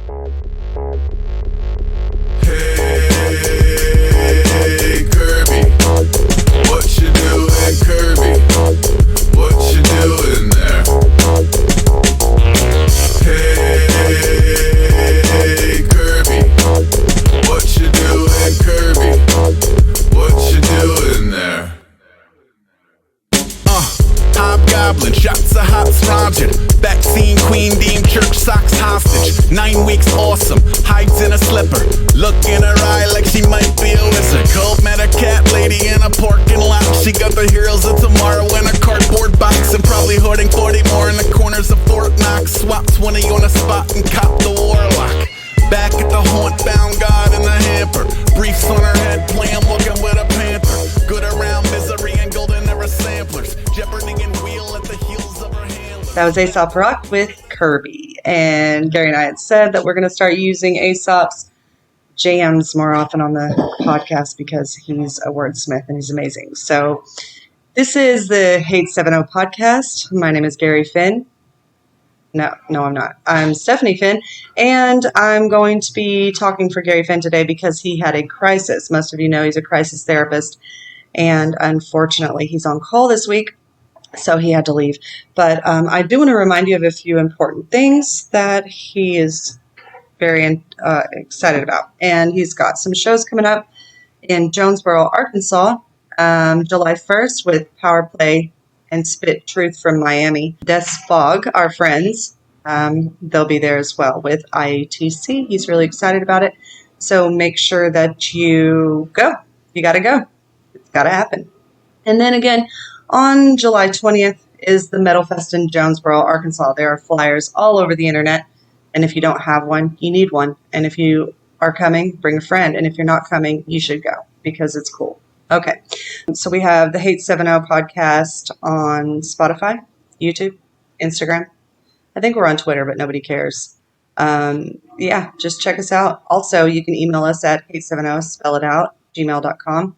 Hey, Kirby, what you doing, Kirby? What you doing there? Hey, Kirby, what you doing, Kirby? What you doing there? Hobgoblin, shots of hops rogered. Vaccine queen deemed church socks hostage. 9 weeks awesome, hides in a slipper. Look in her eye like she might be a wizard. Cold met a cat lady in a parking lot. She got the heroes of tomorrow in a cardboard box. And probably hoarding 40 more in the corners of Fort Knox. Swap 20 on a spot and cop the warlock. Back at the haunt, found God in the hamper. Briefs on her head, playing walking with a panther. Good around misery and golden era samplers. Jeopardy and wheel at the heels of her handlers. That was Aesop Rock with Kirby. And Gary and I had said that we're going to start using Aesop's jams more often on the podcast because he's a wordsmith and he's amazing. So this is the Hate70 podcast. My name is Gary Finn. No, I'm not. I'm Stephanie Finn, and I'm going to be talking for Gary Finn today because he had a crisis. Most of you know he's a crisis therapist, and unfortunately he's on call this week, so he had to leave. But I do want to remind you of a few important things that he is very excited about. And he's got some shows coming up in Jonesboro, Arkansas, July 1st with Power Play and Spit Truth from Miami. Des Fogg, our friends, they'll be there as well with IATC. He's really excited about it. So make sure that you go. You got to go. It's got to happen. And then again, on July 20th is the Metal Fest in Jonesboro, Arkansas. There are flyers all over the internet. And if you don't have one, you need one. And if you are coming, bring a friend. And if you're not coming, you should go because it's cool. Okay, so we have the Hate70 podcast on Spotify, YouTube, Instagram. I think we're on Twitter, but nobody cares. Yeah, just check us out. Also, you can email us at hate70, spell it out, gmail.com.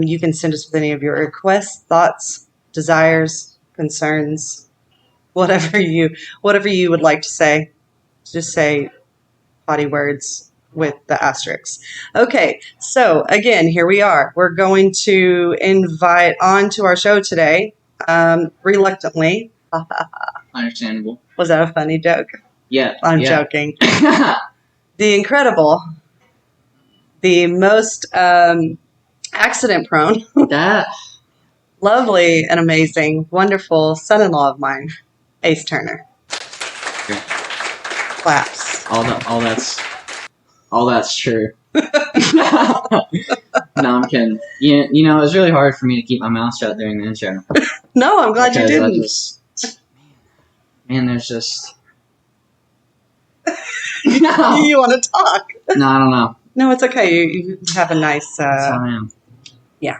You can send us with any of your requests, thoughts, desires, concerns, whatever you would like to say. Just say potty words with the asterisks. Okay, so again, here we are. We're going to invite on to our show today, reluctantly. Understandable. Was that a funny joke? Yeah. I'm joking. The incredible, the most accident-prone, That. lovely and amazing, wonderful son-in-law of mine, Ace Turner. Okay. Claps. All that's true. No, I'm kidding. You know, it was really hard for me to keep my mouth shut during the intro. No, I'm glad you didn't. There's just... No. You want to talk. No, I don't know. No, it's okay. You have a nice... That's how I am. Yeah.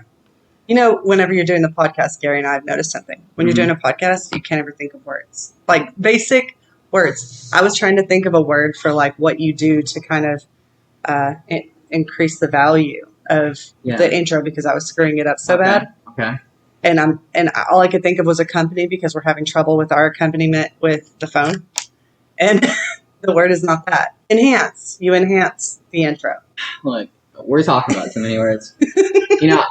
You know, whenever you're doing the podcast, Gary and I have noticed something. When you're doing a podcast, you can't ever think of words. Like, basic words. I was trying to think of a word for, like, what you do to kind of increase the value of the intro because I was screwing it up so bad. Okay. And all I could think of was a company because we're having trouble with our accompaniment with the phone. And the word is not that. Enhance. You enhance the intro. Look, we're talking about too many words. You know,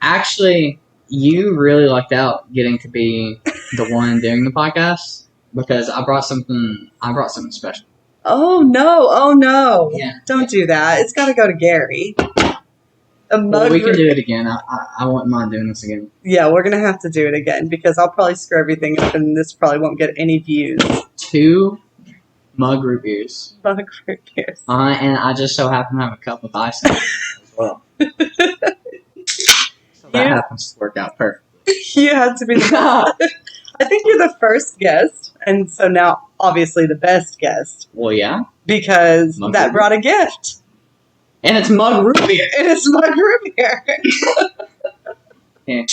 actually, you really lucked out getting to be the one doing the podcast because I brought something special. Oh no. Yeah. Don't do that. It's got to go to Gary. Well, we can do it again. I wouldn't mind doing this again. Yeah, we're going to have to do it again because I'll probably screw everything up and this probably won't get any views. 2 mug root beers. Mug root beers. And I just so happen to have a cup of ice in it as well. So that happens to work out perfectly. You had to be the I think you're the first guest, and so now obviously the best guest. Well, yeah. Because mug that brought a gift. And it's mug root beer. It is mug root beer. Yeah.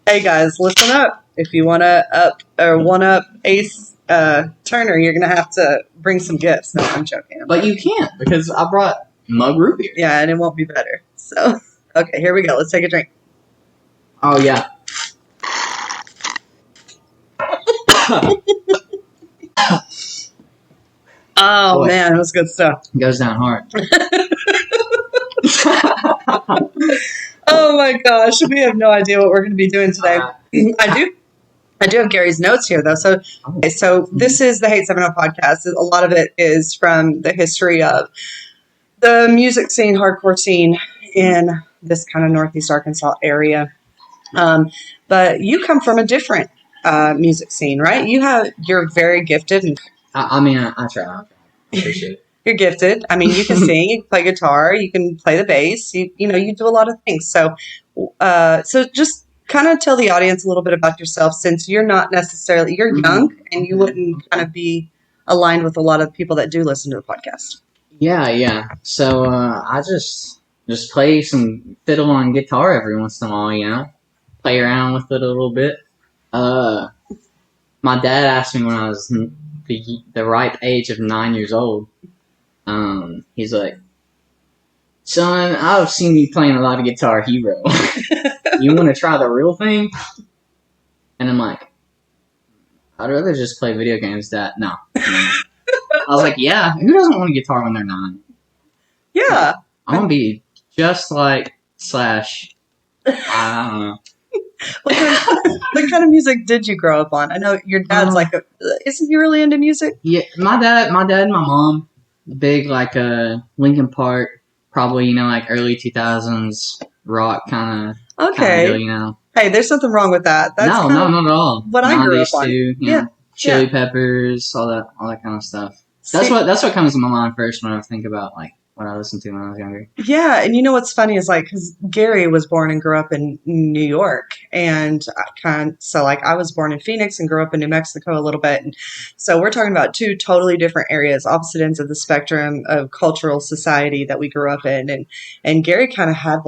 Hey guys, listen up. If you want to one up Ace Turner, you're going to have to bring some gifts. No, I'm joking. But you can't because I brought mug root beer. Yeah, and it won't be better. So, okay, here we go. Let's take a drink. Oh, yeah. Oh, Boy. man, it was good stuff. It goes down hard. Oh, my gosh. We have no idea what we're going to be doing today. I do have Gary's notes here, though. So, okay, so this is the Hate 7 podcast. A lot of it is from the history of the music scene, hardcore scene in this kind of Northeast Arkansas area. But you come from a different music scene, right? You're very gifted. And I try. I appreciate it. You're gifted. I mean, you can sing, you can play guitar, you can play the bass. You do a lot of things. So just kind of tell the audience a little bit about yourself, since you're not necessarily, you're young and you wouldn't kind of be aligned with a lot of people that do listen to the podcast. Yeah. So I just play some fiddle on guitar every once in a while, play around with it a little bit. My dad asked me when I was the ripe age of 9 years old. He's like, "Son, I've seen you playing a lot of Guitar Hero. You want to try the real thing?" And I'm like, "I'd rather just play video games, Dad." No. I was like, "Yeah, who doesn't want a guitar when they're 9? Yeah. I want to be just like Slash." I don't know. What kind of music did you grow up on? I know your dad's isn't he really into music? Yeah, my dad and my mom, big Linkin Park, probably early 2000s rock kind of. Okay. Deal, Hey, there's something wrong with that. That's no, not at all. What I grew up on. Too, Chili Peppers, all that kind of stuff. That's what comes to my mind first when I think about what I listened to when I was younger. Yeah, and what's funny is because Gary was born and grew up in New York, and I was born in Phoenix and grew up in New Mexico a little bit, and so we're talking about two totally different areas, opposite ends of the spectrum of cultural society that we grew up in, and Gary kind of had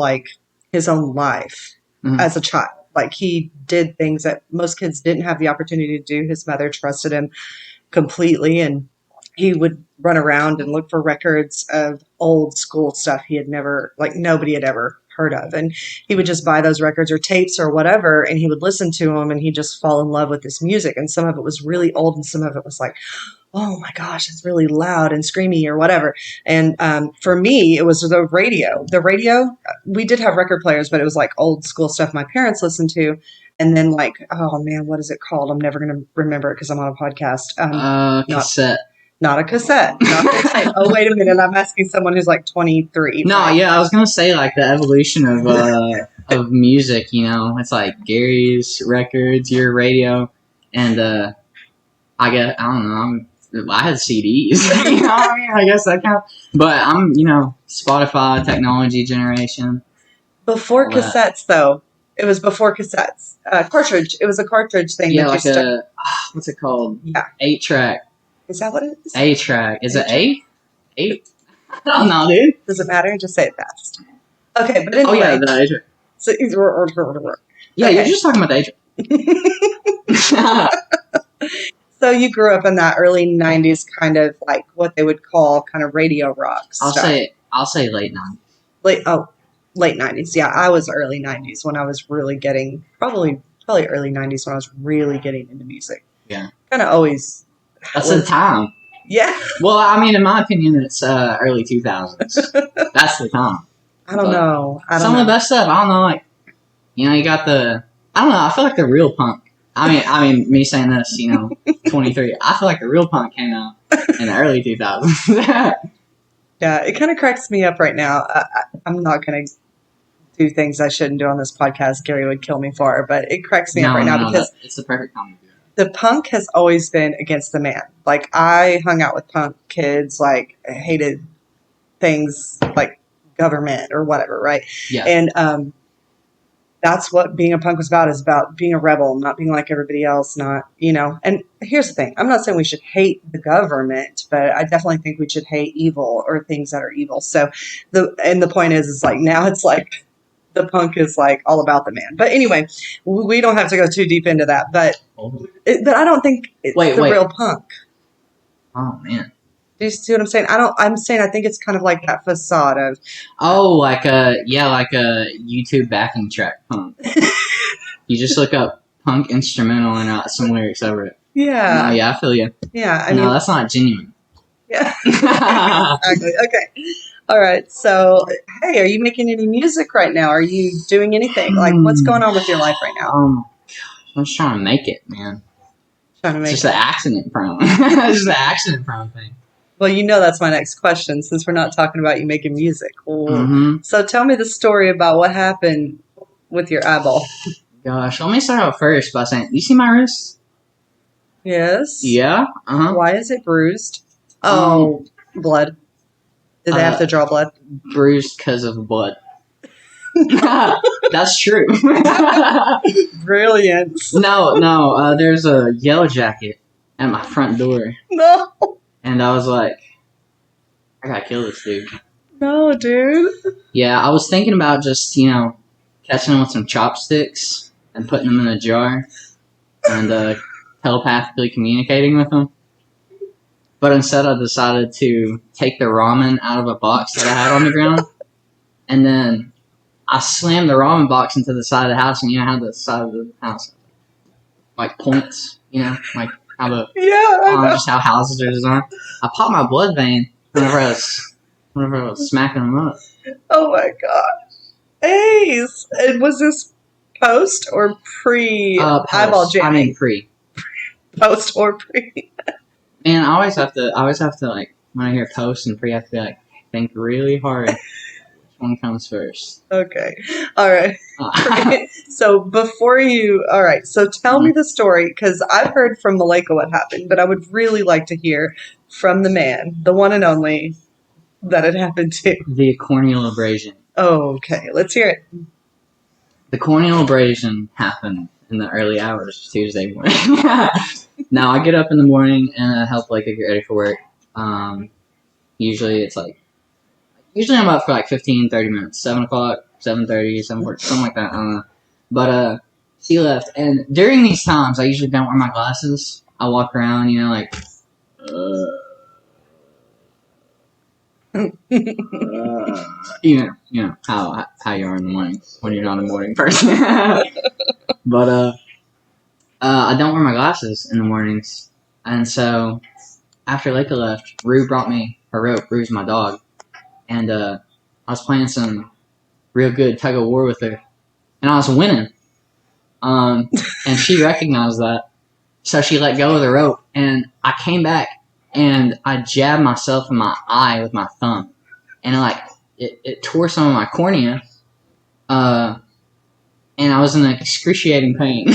his own life as a child. He did things that most kids didn't have the opportunity to do. His mother trusted him completely, and he would run around and look for records of old school stuff he had never, nobody had ever heard of. And he would just buy those records or tapes or whatever, and he would listen to them, and he'd just fall in love with this music. And some of it was really old, and some of it was oh my gosh, it's really loud and screamy or whatever. And for me, it was the radio. The radio, we did have record players, but it was old school stuff my parents listened to. And then oh man, what is it called? I'm never going to remember it because I'm on a podcast. Cassette. Not a cassette. Oh, wait a minute. I'm asking someone who's 23. No, yeah, I was going to say the evolution of music, It's Gary's records, your radio, and I don't know, I had CDs. I guess that counts. But I'm, Spotify, technology generation. Before cassettes, though. It was before cassettes. Cartridge. It was a cartridge thing. Yeah, what's it called? Yeah. 8-track. Is that what it is? 8-track. Is it 8? 8? I don't know, dude. Does it matter? Just say it fast. Okay, but anyway. Oh, yeah, the 8-track. So, yeah, okay. You're just talking about the 8-track. So you grew up in that early 90s kind of what they would call kind of radio rock stuff. I'll say late 90s. Late 90s. Yeah, I was early 90s when I was really getting, probably early 90s when I was really getting into music. Yeah. Kind of always. That's the time. Yeah. Well, I mean, in my opinion, it's early 2000s. That's the time. I don't know. Some of the best stuff, I don't know, you got I don't know, I feel like the real punk. I mean, me saying this, 23, I feel like the real punk came out in the early 2000s. Yeah, it kind of cracks me up right now. I'm not going to do things I shouldn't do on this podcast. Gary would kill me for, but it cracks me up right now because it's the perfect time to do it. The punk has always been against the man. I hung out with punk kids, hated things like government or whatever, right? Yeah. And that's what being a punk was about, is about being a rebel, not being like everybody else, not, and here's the thing. I'm not saying we should hate the government, but I definitely think we should hate evil or things that are evil. So the point is now it's the punk is all about the man. But anyway, we don't have to go too deep into that, but I don't think it's real punk. Oh man. Do you see what I'm saying? I'm saying I think it's kind of like that facade of. Oh, like a YouTube backing track punk. You just look up punk instrumental and some lyrics over it. Yeah. No, yeah, I feel you. Yeah. I mean, that's not genuine. Yeah. Exactly. Okay. All right. So, hey, are you making any music right now? Are you doing anything? Like, what's going on with your life right now? I'm just trying to make it, man. Trying to It's make just an accident prone. It's just an accident prone thing. Well, you know that's my next question since we're not talking about you making music. Well, So tell me the story about what happened with your eyeball. Gosh, let me start out first by saying, you see my wrist? Yes. Yeah. Why is it bruised? Oh, blood. Did they have to draw blood? Bruised because of blood. That's true. Brilliant. No. There's a yellow jacket at my front door. No. And I was like, I gotta kill this dude. No, dude. Yeah, I was thinking about just, catching him with some chopsticks and putting him in a jar and telepathically communicating with him. But instead I decided to take the ramen out of a box that I had on the ground, and then I slammed the ramen box into the side of the house, and you know how the side of the house, like points, like how just how houses are designed. I popped my blood vein whenever I was smacking them up. Oh my gosh. Ace. And was this post or pre eyeball jamming? I mean pre. Post or pre. Man, I always have to like, when I hear post and pre, I have to be like, think really hard. Which one comes first? Okay. All right. So so tell me the story, because I've heard from Malika what happened, but I would really like to hear from the man, the one and only, that it happened to. The corneal abrasion. Okay, let's hear it. The corneal abrasion happened in the early hours of Tuesday morning. Now, I get up in the morning and I help Leica get ready for work. Usually I'm up for like 15, 30 minutes. 7 o'clock, 7:30, 7:40, something like that. I don't know. But she left. And during these times, I usually don't wear my glasses. I walk around, like... how you are in the morning when you're not a morning person. But I don't wear my glasses in the mornings, and so after Leica left, Rue brought me her rope. Rue's my dog, and I was playing some real good tug of war with her, and I was winning. And she recognized that, so she let go of the rope, and I came back and I jabbed myself in my eye with my thumb, and it tore some of my cornea. And I was in excruciating pain.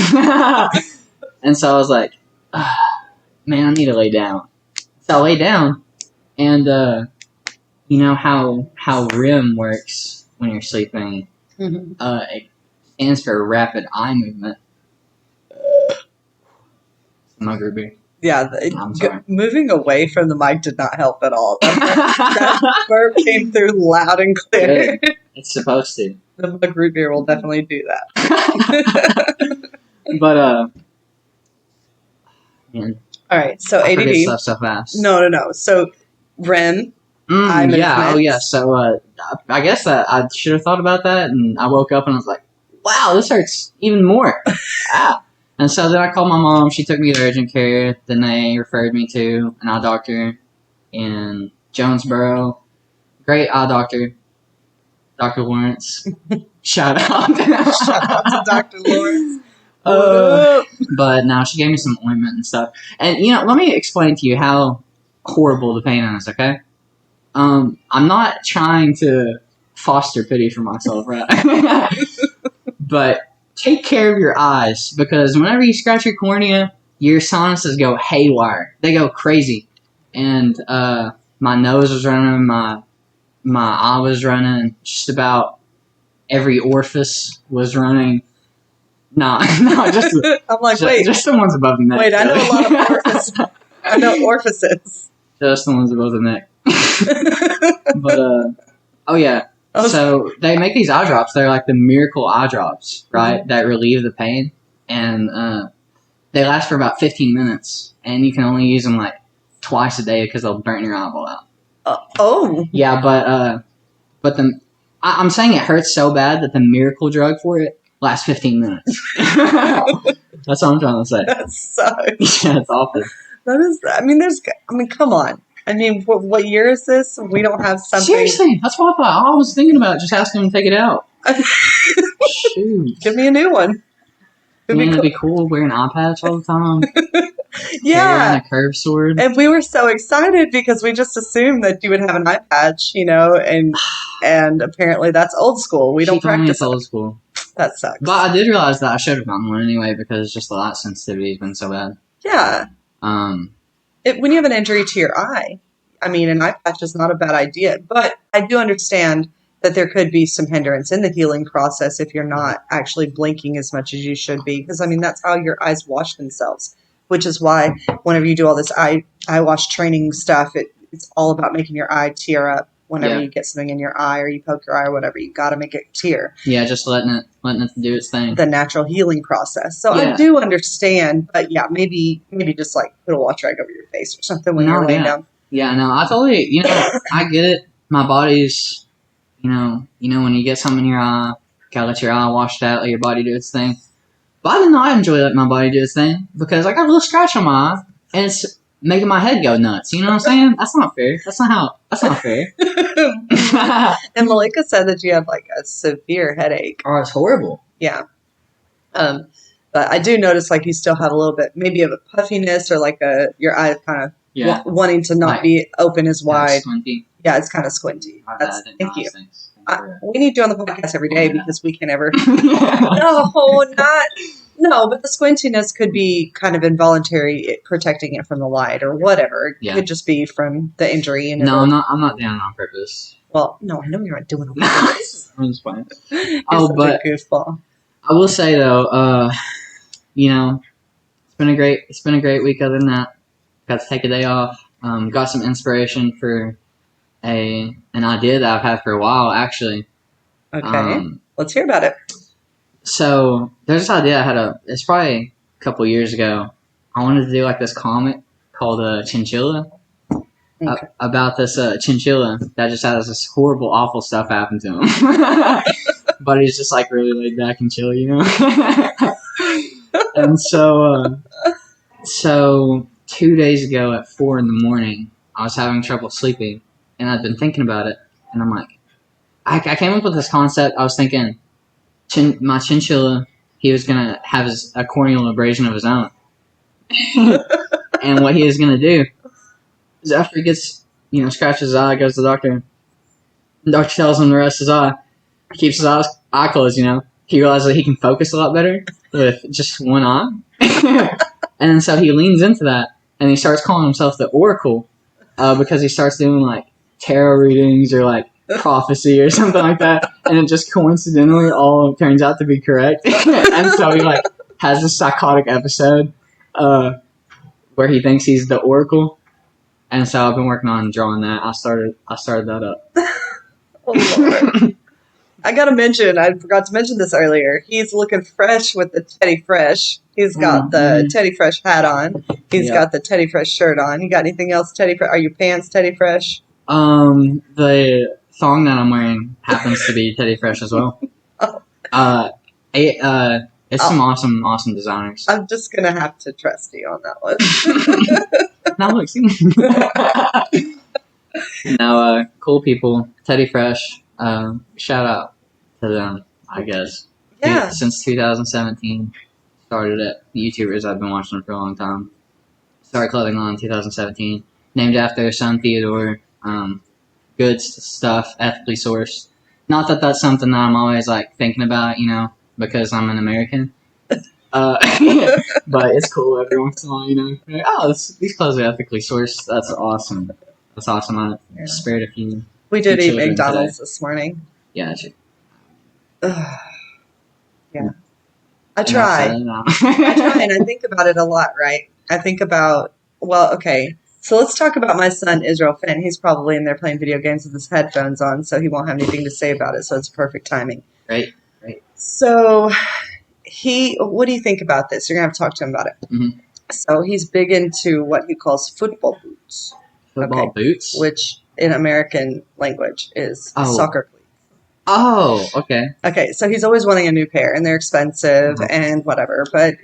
And so I was like, man, I need to lay down. So I lay down, and you know how REM works when you're sleeping? Mm-hmm. It stands for rapid eye movement. Mugger beer. Yeah, I'm sorry. Moving away from the mic did not help at all. That burp came through loud and clear. Good. It's supposed to. The mug root beer will definitely do that. But man, all right. So I forget ADD. stuff so fast. No. So REM. Yeah. Oh yeah. So I guess that I should have thought about that, and I woke up and I was like, wow, this hurts even more. And so then I called my mom. She took me to urgent care. Then they referred me to an eye doctor in Jonesboro. Great eye doctor, Dr. Lawrence. Shout out. Shout out to Dr. Lawrence. But now she gave me some ointment and stuff. And, let me explain to you how horrible the pain is, okay? I'm not trying to foster pity for myself, right? But take care of your eyes, because whenever you scratch your cornea, your sinuses go haywire. They go crazy. And my nose was running, my eye was running, just about every orifice was running. No, just I'm like, wait. Just the ones above the neck. Wait, I know a lot of orifices. I know orifices. Just the ones above the neck. But, oh yeah. So they make these eye drops. They're like the miracle eye drops, right? Mm-hmm. That relieve the pain. And they last for about 15 minutes. And you can only use them like twice a day because they'll burn your eyeball out. Yeah, but I'm saying it hurts so bad that the miracle drug for it lasts 15 minutes. That's what I'm trying to say. That sucks. Yeah, it's awful. That is, come on. I mean, what year is this? We don't have something. Seriously, that's what I thought. I was thinking about just asking him to take it out. Shoot. Give me a new one. It'd be cool wearing an eye patch all the time. Yeah. Carrying a curved sword. And we were so excited because we just assumed that you would have an eye patch, and apparently that's old school. We don't practice it's old school. That sucks. But I did realize that I should have gotten one anyway because just the light sensitivity has been so bad. Yeah. When you have an injury to your eye, I mean, an eye patch is not a bad idea. But I do understand that there could be some hindrance in the healing process if you're not actually blinking as much as you should be. Because, I mean, that's how your eyes wash themselves, which is why whenever you do all this eye wash training stuff, it's all about making your eye tear up whenever you get something in your eye or you poke your eye or whatever. You got to make it tear. Yeah, just letting it do its thing. The natural healing process. So I do understand, but yeah, maybe just like put a watch rag over your face or something when you're laying down. Yeah, no, I totally, I get it. My body's, when you get something in your eye, gotta let your eye wash out, let your body do its thing. But I did not enjoy letting my body do its thing because I got a little scratch on my eye and it's making my head go nuts. You know what I'm saying? That's not fair. That's not fair. And Malika said that you have like a severe headache. Oh, it's horrible. Yeah. But I do notice like you still have a little bit maybe of a puffiness or like your eye kind of wanting to not be open as wide. Squinty. Yeah, it's kind of squinty. Thank you. We need you on the podcast every day because we can never. No, but the squintiness could be kind of involuntary, protecting it from the light or whatever. It could just be from the injury. And no, I'm not doing it on purpose. Well, no, I know you're not doing it on purpose. I'm just playing. But a goofball. I will say though, it's been a great week. Other than that, got to take a day off. Got some inspiration for an idea that I've had for a while, actually. Okay, let's hear about it. So there's this idea I had it's probably a couple years ago. I wanted to do like this comic called Chinchilla. Okay. About this chinchilla that just has this horrible, awful stuff happen to him. But he's just like really laid back and chill, And so 2 days ago at 4 a.m, I was having trouble sleeping, and I'd been thinking about it, and I'm like, I came up with this concept. I was thinking, my chinchilla, he was gonna have a corneal abrasion of his own, and what he is gonna do is after he gets, scratches his eye, goes to the doctor. The doctor tells him to rest his eye. He keeps his eye closed, He realizes that he can focus a lot better with just one eye. And so he leans into that, and he starts calling himself the Oracle, because he starts doing, like, tarot readings or, like, prophecy or something like that. And it just coincidentally all turns out to be correct. And so he, like, has this psychotic episode where he thinks he's the Oracle. And so I've been working on drawing that. I started that up. Oh, Lord. I gotta mention, I forgot to mention this earlier. He's looking fresh with the Teddy Fresh. He's got the Teddy Fresh hat on. He's got the Teddy Fresh shirt on. You got anything else Teddy Fresh? Are your pants Teddy Fresh? The thong that I'm wearing happens to be Teddy Fresh as well. It's some awesome designers. I'm just gonna have to trust you on that one. Now look, see. Now, cool people, Teddy Fresh. Shout out to them, I guess. Yeah. Since 2017, started it. The YouTubers I've been watching for a long time. Started clothing line in 2017. Named after their son Theodore. Good stuff, ethically sourced. Not that that's something that I'm always like thinking about, because I'm an American. But it's cool every once in a while, like, oh, these clothes are ethically sourced. That's awesome. That's awesome. I spared a few. We did eat McDonald's this morning. Yeah, yeah. I try. I try, and I think about it a lot, right? I think about, okay. So let's talk about my son, Israel Finn. He's probably in there playing video games with his headphones on, so he won't have anything to say about it, so it's perfect timing. Right. So what do you think about this? You're going to have to talk to him about it. Mm-hmm. So he's big into what he calls football boots. Football boots? Which in American language is soccer cleats. Oh, okay. Okay, so he's always wanting a new pair, and they're expensive and whatever, but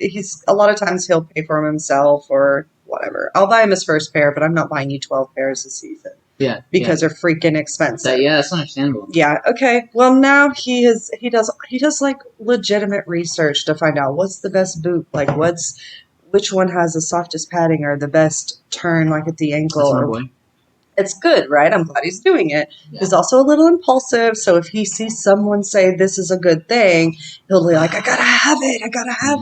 a lot of times he'll pay for them himself or whatever. I'll buy him his first pair, but I'm not buying you 12 pairs a season. Yeah. Because they're freaking expensive. That's understandable. Yeah. Okay. Well, now he does like legitimate research to find out what's the best boot, like which one has the softest padding or the best turn, like at the ankle. That's my boy. It's good, right? I'm glad he's doing it. Yeah. He's also a little impulsive, so if he sees someone say this is a good thing, he'll be like, I gotta have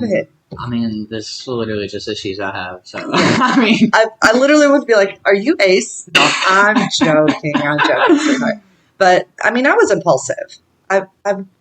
it. I mean, this literally just issues I have. So I mean, I literally would be like, "Are you Ace?" No, I'm joking. Sweetheart. But I mean, I was impulsive. I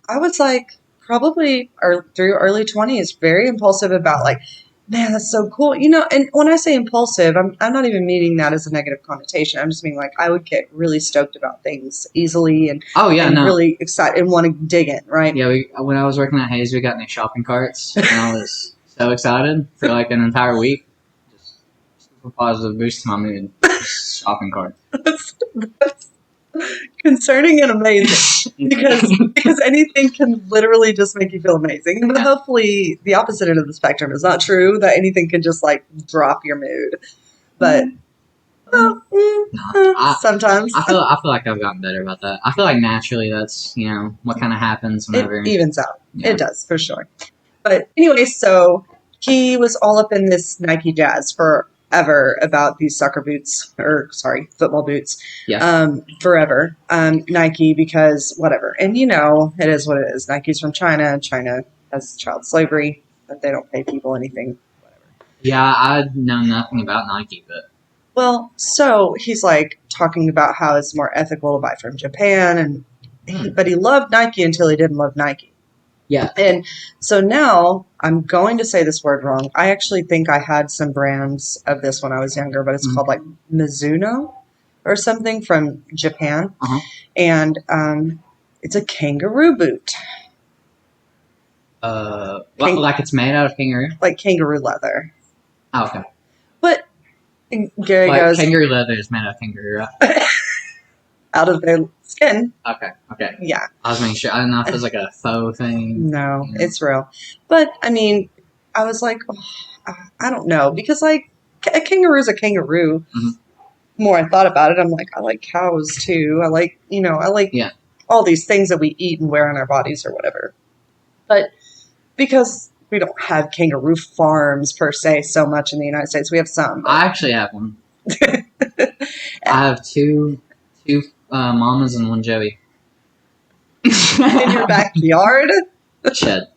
was like probably through early 20s, very impulsive about like, man, that's so cool, you know. And when I say impulsive, I'm not even meaning that as a negative connotation. I'm just meaning like I would get really stoked about things easily and really excited and want to dig in, right? Yeah, when I was working at Hayes, we got new shopping carts, and I was so excited for like an entire week. Just super positive boost to my mood. Just shopping carts. That's concerning and amazing because anything can literally just make you feel amazing. But hopefully the opposite end of the spectrum is not true, that anything can just like drop your mood. But sometimes I feel like I've gotten better about that. I feel like naturally that's, you know, what kind of happens whenever it evens out. Yeah. It does for sure. But anyway, so he was all up in this Nike jazz forever about these football boots. Yeah. Forever. Nike, because whatever. And you know, it is what it is. Nike's from China. China has child slavery, but they don't pay people anything. Whatever. Yeah, I know nothing about Nike, but. Well, so he's like talking about how it's more ethical to buy from Japan, but he loved Nike until he didn't love Nike. Yeah. And so now I'm going to say this word wrong. I actually think I had some brands of this when I was younger, but it's called like Mizuno or something from Japan. Uh-huh. And it's a kangaroo boot. Like it's made out of kangaroo? Like kangaroo leather. Oh, okay. But Gary goes... kangaroo leather is made out of kangaroo, right? Out of their skin. Okay. Yeah. I was making sure. I don't know if it was like a faux thing. No, it's real. But, I mean, I was like, I don't know. Because, like, a kangaroo's a kangaroo. Mm-hmm. The more I thought about it, I'm like, I like cows, too. I like all these things that we eat and wear on our bodies or whatever. But because we don't have kangaroo farms, per se, so much in the United States, we have some. I actually have one. I have two mamas and one Joey. In your backyard? Shed.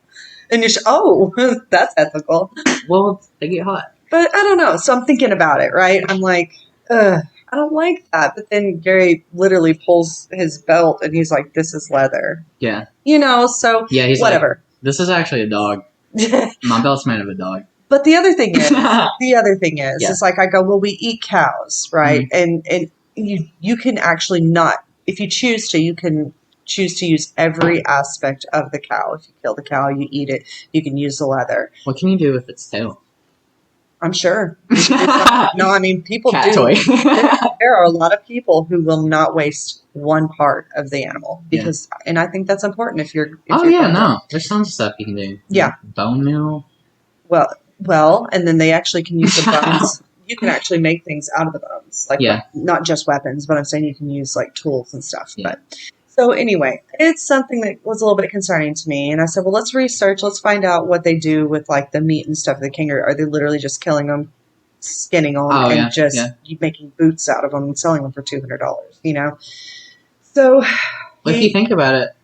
That's ethical. Well, they get hot. But I don't know. So I'm thinking about it, right? I'm like, I don't like that. But then Gary literally pulls his belt and he's like, this is leather. Yeah. You know, so yeah, he's whatever. Like, this is actually a dog. My belt's made of a dog. But the other thing is, it's like I go, well, we eat cows, right? Mm-hmm. And you can actually not, if you choose to, you can choose to use every aspect of the cow. If you kill the cow, you eat it, you can use the leather. What can you do with its tail? I'm sure. No, I mean, people Cat do. Toy. There are a lot of people who will not waste one part of the animal because, and I think that's important if you're. There's some stuff you can do. Yeah. Bone meal. Well, and then they actually can use the bones. You can actually make things out of the bones, like not just weapons, but I'm saying you can use like tools and stuff. Yeah. But so anyway, it's something that was a little bit concerning to me, and I said, well, let's research, let's find out what they do with like the meat and stuff of the kangaroo. Are they literally just killing them, skinning them, making boots out of them and selling them for $200? You know, so if you think about it,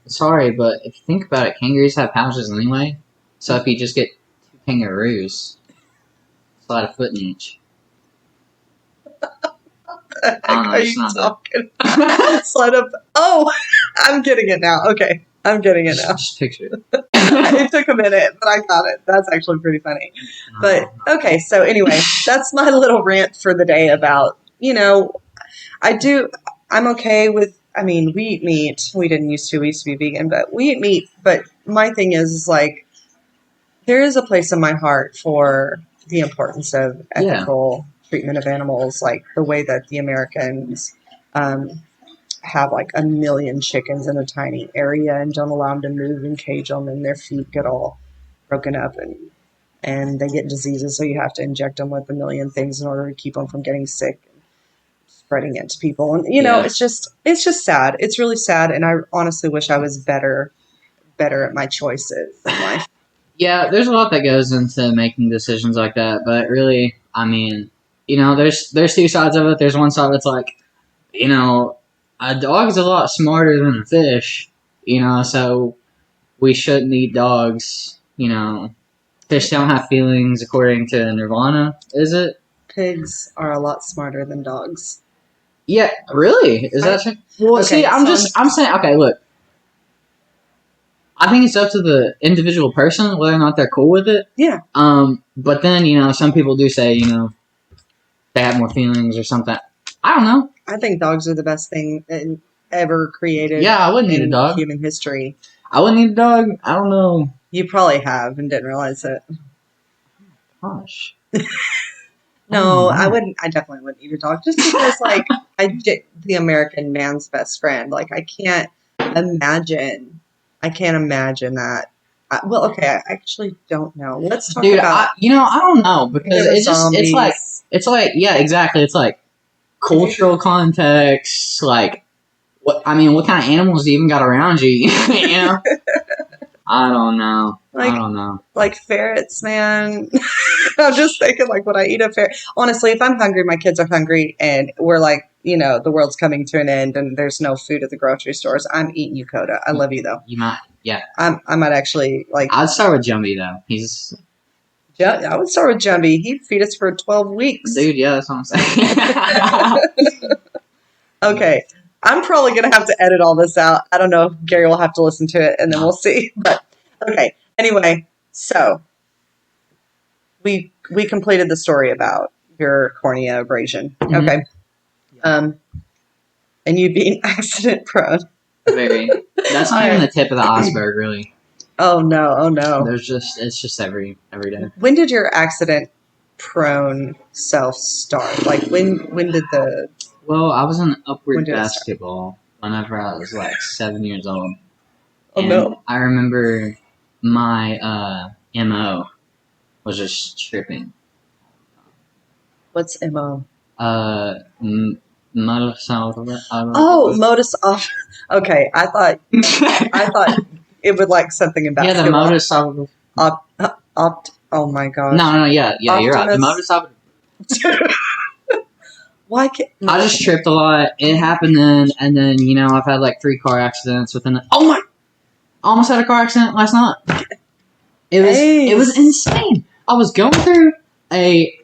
but if you think about it, kangaroos have pouches anyway. So if you just get 2 kangaroos, slide a foot in each. Are you talking? Slide up. Oh, I'm getting it now. Okay, I'm getting it now. Just picture it. It took a minute, but I got it. That's actually pretty funny. But okay, so anyway, that's my little rant for the day about, you know, I'm okay with, I mean, we eat meat. We used to be vegan, but we eat meat. But my thing is like, there is a place in my heart for the importance of ethical treatment of animals, like the way that the Americans have like 1 million chickens in a tiny area and don't allow them to move and cage them, and their feet get all broken up and and they get diseases, so you have to inject them with a million things in order to keep them from getting sick and spreading it to people. And you know, Yeah. it's just sad. It's really sad, and I honestly wish I was better at my choices in life. Yeah, there's a lot that goes into making decisions like that, but really, I mean, you know, there's two sides of it. There's one side that's like, you know, a dog's a lot smarter than a fish, you know, so we shouldn't eat dogs, you know. Fish don't have feelings according to Nirvana, is it? Pigs are a lot smarter than dogs. Yeah, really? Is that true? Well, okay, see, I'm saying, okay, look. I think it's up to the individual person whether or not they're cool with it. Yeah. But then, you know, some people do say, you know, they have more feelings or something. I don't know. I think dogs are the best thing ever created. Yeah, I wouldn't need a dog. In human history. I wouldn't need a dog. I don't know. You probably have and didn't realize it. Gosh. No, I wouldn't. I definitely wouldn't eat a dog just because, like, I get the American man's best friend. Like, I can't imagine that. Well, okay, I actually don't know. Let's talk about. I don't know because it's like, yeah, exactly. It's like cultural context, like what kind of animals do you even got around you? You know, I don't know. Like ferrets, man. I'm just thinking, like, would I eat a ferret? Honestly, if I'm hungry, my kids are hungry, and we're like, you know, the world's coming to an end, and there's no food at the grocery stores. I'm eating you, Coda. I love you, though. You might, yeah. I might actually, like... I'd start with Jumbie, though. I would start with Jumbie. He'd feed us for 12 weeks. Dude, yeah, that's what I'm saying. Okay. I'm probably going to have to edit all this out. I don't know. Gary will have to listen to it, and then we'll see. But, okay. Anyway, so... We completed the story about your cornea abrasion. Mm-hmm. Okay. And you being accident prone. Very. That's not even the tip of the iceberg, really. Oh no! It's just every day. When did your accident prone self start? Like when did the? Well, I was in upward basketball whenever I was like 7 years old. Oh no! I remember my MO was just tripping. What's MO? Modus modus op. Okay, I thought it would like something in basketball. Yeah, the modus opt. Oh my gosh. No, yeah, you're right. The modus op. Why can't I just tripped a lot. It happened then, and then you know I've had like 3 car accidents within. I almost had a car accident last night. It was insane. I was going through a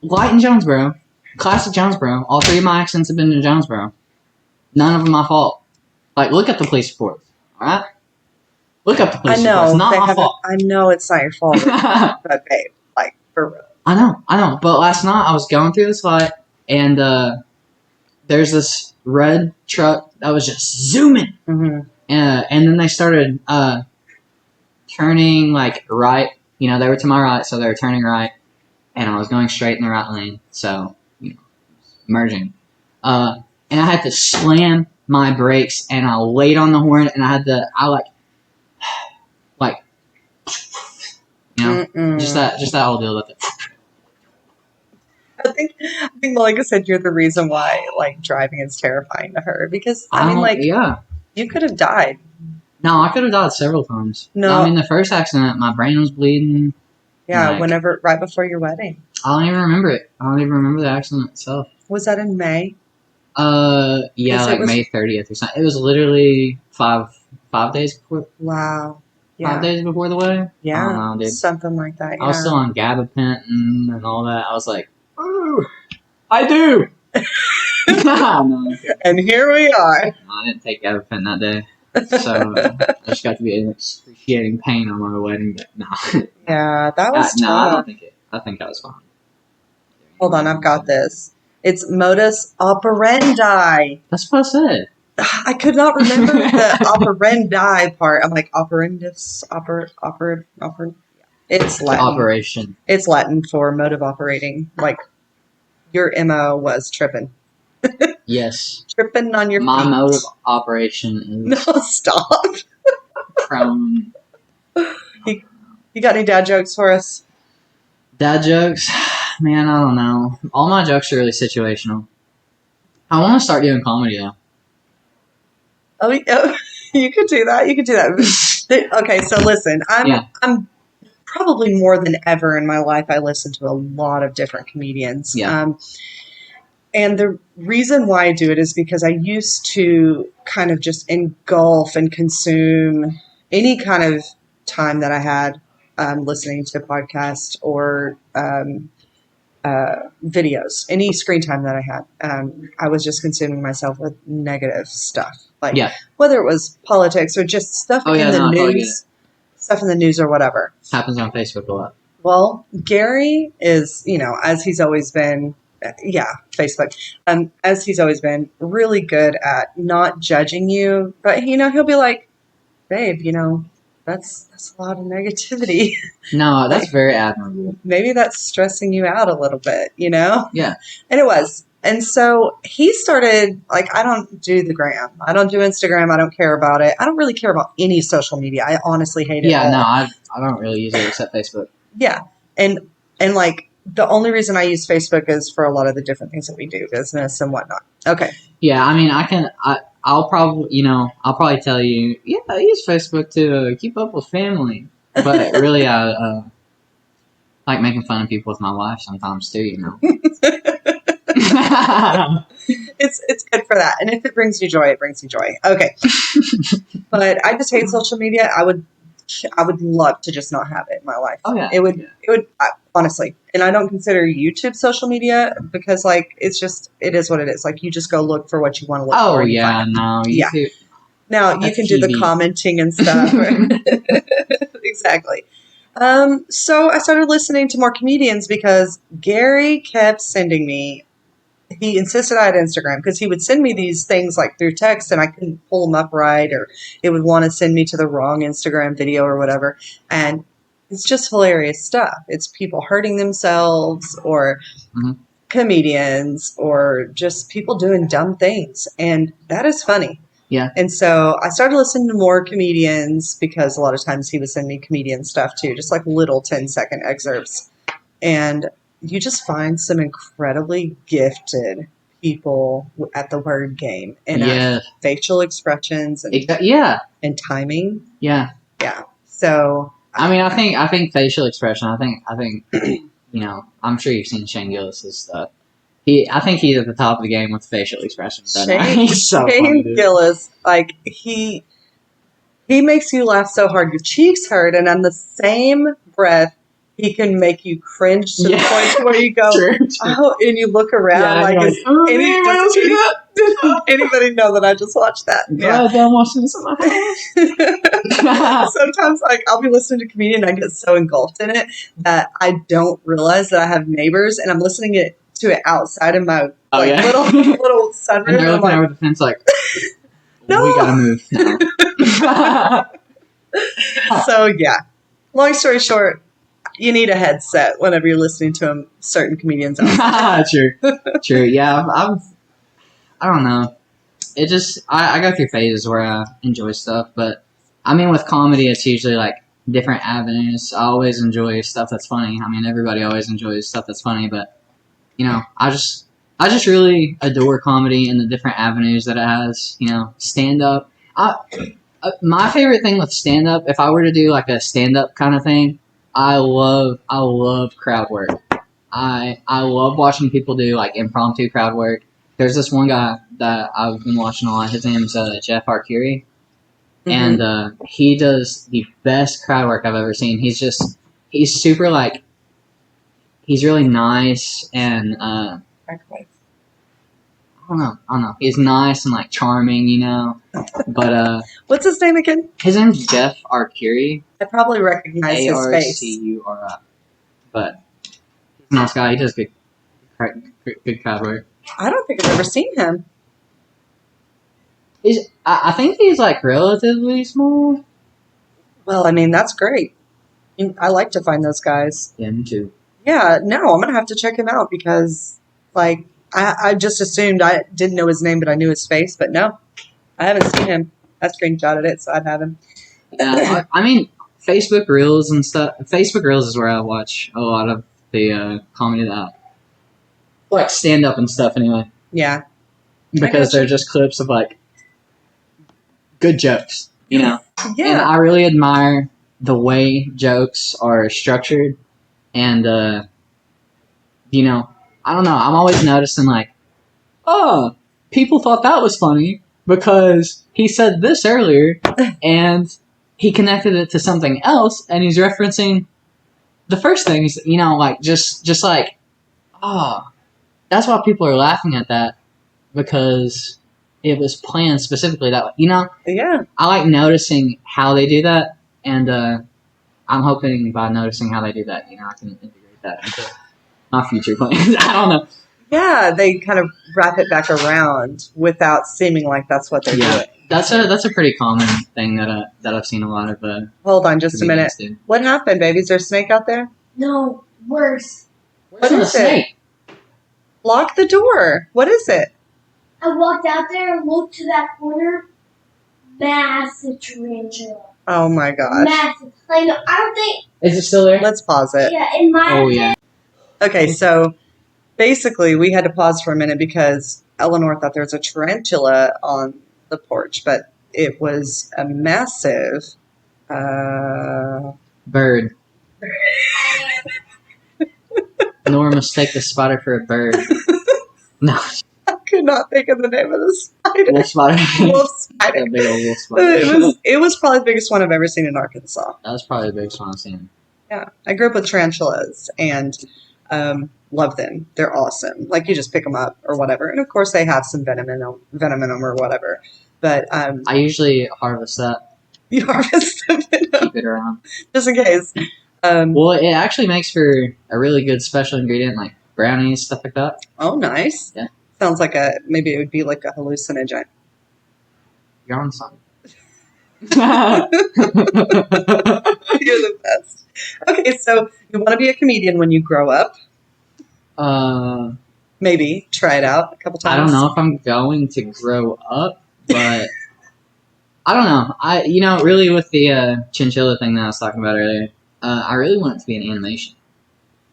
light in Jonesboro, classic Jonesboro. All 3 of my accidents have been in Jonesboro. None of them my fault. Like, look up the police reports, all right? Look up the police reports. It's not my fault. I know it's not your fault, but babe, like, for real. I know. But last night I was going through this light, and there's this red truck that was just zooming. Mm-hmm. And then they started turning, like, right. You know, they were to my right, so they were turning right. And I was going straight in the right lane. So, you know, merging. And I had to slam my brakes, and I laid on the horn, and I you know, just that whole deal with it. I think Malika said you're the reason why, like, driving is terrifying to her. Because, yeah. You could have died. No, I could have died several times. No. I mean, the first accident, my brain was bleeding. Yeah, right before your wedding. I don't even remember it. I don't even remember the accident itself. Was that in May? Yeah, like May 30th or something. It was literally 5 days before. Wow. Yeah. 5 days before the wedding? Yeah. I don't know, dude. Something like that, yeah. I was still on gabapentin and all that. I was like, ooh, I do! No. And here we are. No, I didn't take gabapentin that day. So I just got to be in excruciating pain on my wedding, but no. Yeah, that was tough. No, I don't think it. I think that was fine. Hold on, I've got this. It's modus operandi. That's what I said. I could not remember the operandi part. I'm like, operandus, It's Latin. Operation. It's Latin for mode of operating. Like, your MO was tripping. Yes. Tripping on your My feet. mode of operation is... No, stop. prone. You got any dad jokes for us? Dad jokes, man, I don't know. All my jokes are really situational. I want to start doing comedy though. Oh, you could do that. You could do that. Okay, so listen, I'm probably more than ever in my life, I listen to a lot of different comedians. Yeah. And the reason why I do it is because I used to kind of just engulf and consume any kind of time that I had listening to podcasts or videos, any screen time that I had. I was just consuming myself with negative stuff, like whether it was politics or just stuff in the news, stuff in the news or whatever. Happens on Facebook a lot. Well, Gary is, as he's always been, Facebook, as he's always been really good at not judging you, but he'll be like, babe, that's a lot of negativity. No, that's very admirable. Maybe that's stressing you out a little bit, Yeah. And it was. And so he started, I don't do the gram. I don't do Instagram. I don't care about it. I don't really care about any social media. I honestly hate it. Yeah, no, I don't really use it except Facebook. Yeah. And the only reason I use Facebook is for a lot of the different things that we do, business and whatnot. Okay. Yeah, I mean, I'll probably tell you, yeah, I use Facebook to keep up with family. But really, I like making fun of people with my wife sometimes too, It's good for that. And if it brings you joy, it brings you joy. Okay. But I just hate social media. I would love to just not have it in my life. Oh yeah. It would honestly. And I don't consider YouTube social media because it is what it is. You just go look for what you want to look for. Oh yeah, no. YouTube. Now you can do the commenting and stuff. Exactly. So I started listening to more comedians because Gary kept sending me. He insisted I had Instagram because he would send me these things through text and I couldn't pull them up right, or it would want to send me to the wrong Instagram video or whatever. And it's just hilarious stuff. It's people hurting themselves or comedians or just people doing dumb things. And that is funny. Yeah. And so I started listening to more comedians because a lot of times he would send me comedian stuff too, just little 10-second excerpts. And you just find some incredibly gifted people at the word game and facial expressions and and timing. Yeah. Yeah. So I mean, I think facial expression. I think I'm sure you've seen Shane Gillis' stuff. I think he's at the top of the game with facial expressions. Shane Gillis, he makes you laugh so hard your cheeks hurt, and on the same breath, he can make you cringe to the point where you go, oh, and you look around does anybody know that I just watched that? Yeah, I'm watching this in my house. Sometimes, I'll be listening to a comedian and I get so engulfed in it that I don't realize that I have neighbors and I'm listening to it outside of my little sunroom. And they're looking over the fence no, we gotta move now. So, yeah. Long story short, you need a headset whenever you're listening to certain comedians. True. Yeah, I don't know. It just, I go through phases where I enjoy stuff, but I mean, with comedy, it's usually different avenues. I always enjoy stuff that's funny. I mean, everybody always enjoys stuff that's funny, but I just really adore comedy and the different avenues that it has. Stand up. My favorite thing with stand up, if I were to do a stand up kind of thing, I love crowd work. I love watching people do impromptu crowd work. There's this one guy that I've been watching a lot. His name's Jeff Arcuri, and he does the best crowd work I've ever seen. He's super he's really nice and I don't know. He's nice and charming, But what's his name again? His name's Jeff Arcuri. I probably recognize his face. Arcuri. But he's a nice guy. He does good crowd work. I don't think I've ever seen him. I think he's relatively small. Well, I mean, that's great. I like to find those guys. Yeah, me too. Yeah, no, I'm gonna have to check him out because I just assumed I didn't know his name, but I knew his face. But no, I haven't seen him. I screenshotted it, so I'd have him. Yeah, I mean, Facebook Reels and stuff. Facebook Reels is where I watch a lot of the comedy that, like, stand up and stuff anyway. Yeah. Because they're just clips of, like, good jokes, you know? Yeah. And I really admire the way jokes are structured. And, you know, I don't know. I'm always noticing, like, oh, people thought that was funny because he said this earlier and he connected it to something else and he's referencing the first thing. You know, like, just like, oh, that's why people are laughing at that because it was planned specifically that way. You know? Yeah. I like noticing how they do that, and I'm hoping by noticing how they do that, you know, I can integrate that into my future plans. I don't know. Yeah, they kind of wrap it back around without seeming like that's what they're doing. That's a pretty common thing that I've seen a lot of. Hold on just a minute. Do. What happened, baby? Is there a snake out there? No, worse. What is a snake? Lock the door. What is it? I walked out there and looked to that corner. Massive tarantula. Oh my gosh. Massive. Like, I don't think. Is it still there? Let's pause it. Yeah, in my. Oh yeah. Okay, so basically we had to pause for a minute because Eleanor thought there was a tarantula on the porch, but it was a massive bird. Nor mistake the spider for a bird. No. I could not think of the name of the spider. Wolf spider. Wolf spider. A big old wolf spider. It was probably the biggest one I've ever seen in Arkansas. That was probably the biggest one I've seen. Yeah, I grew up with tarantulas and love them. They're awesome. Like, you just pick them up or whatever, and of course they have some venom in them or whatever. But I usually harvest that. You harvest the venom Keep it around. just in case. Well, it actually makes for a really good special ingredient, like brownies, stuff like that. Oh, nice. Yeah. Sounds like maybe it would be like a hallucinogen. You're on something. You're the best. Okay, so you want to be a comedian when you grow up? Maybe try it out a couple times. I don't know if I'm going to grow up, but I don't know. Really with the chinchilla thing that I was talking about earlier, I really want it to be an animation.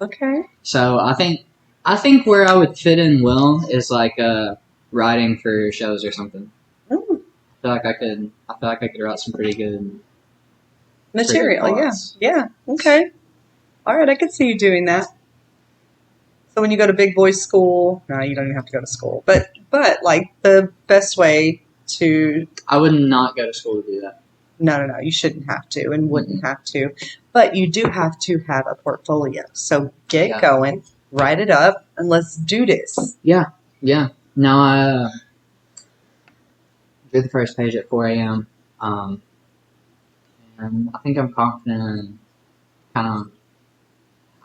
Okay. So I think where I would fit in well is like writing for shows or something. Ooh. I feel like I could write some pretty good Material, yeah. thoughts. Yeah, okay. All right, I could see you doing that. So when you go to big boy school, no, you don't even have to go to school. But like the best way to I would not go to school to do that. No, you shouldn't have to and wouldn't have to. But you do have to have a portfolio. So get going, write it up, and let's do this. Yeah. Now I drew the first page at 4 a.m. And I think I'm confident in kind of.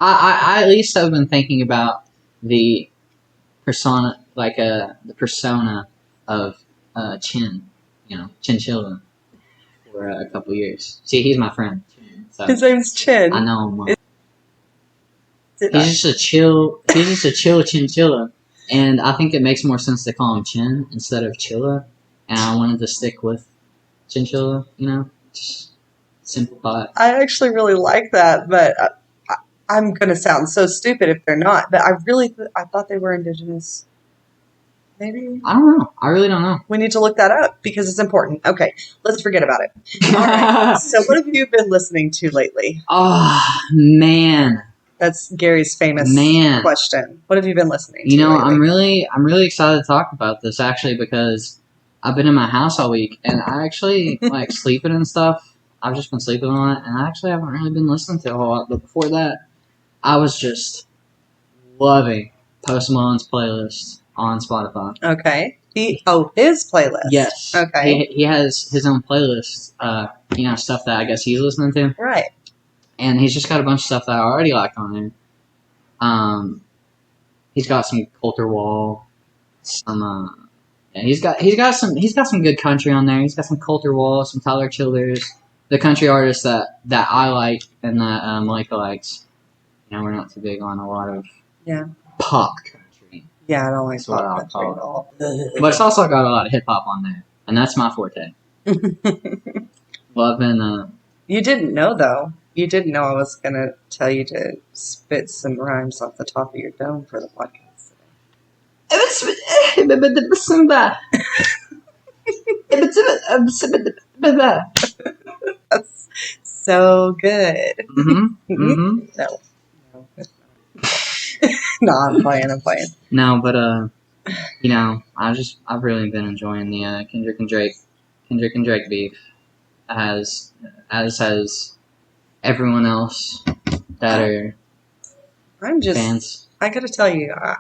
I at least have been thinking about the persona, like the persona of Chin, Chinchilla, for a couple years. See, he's my friend. So His name's Chin. I know him well. He's just a chill chinchilla, and I think it makes more sense to call him Chin instead of Chilla. And I wanted to stick with chinchilla, just simplify it. I actually really like that, but I'm going to sound so stupid if they're not. But I thought they were indigenous. Maybe? I don't know. I really don't know. We need to look that up because it's important. Okay, let's forget about it. All right. So what have you been listening to lately? Oh, man. That's Gary's famous question. What have you been listening to? I'm lately? really excited to talk about this actually because I've been in my house all week and I actually like sleeping and stuff. I've just been sleeping a lot and I actually haven't really been listening to a whole lot. But before that, I was just loving Post Malone's playlist on Spotify. Okay. His playlist. Yes. Okay. He has his own playlist. Stuff that I guess he's listening to. Right. And he's just got a bunch of stuff that I already like on there. He's got some Coulter Wall, some he's got some good country on there. He's got some Coulter Wall, some Tyler Childers, the country artists that I like and that Malika likes. We're not too big on a lot of pop country. Yeah, I don't like what pop I'll country call at all. But it's also got a lot of hip hop on there, and that's my forte. Well, I've been. You didn't know though. You didn't know I was going to tell you to spit some rhymes off the top of your dome for the podcast. That's so good. No. No, I'm playing. No, but I've really been enjoying the Kendrick and Drake beef, as has everyone else that are I'm just, fans. I gotta tell you, I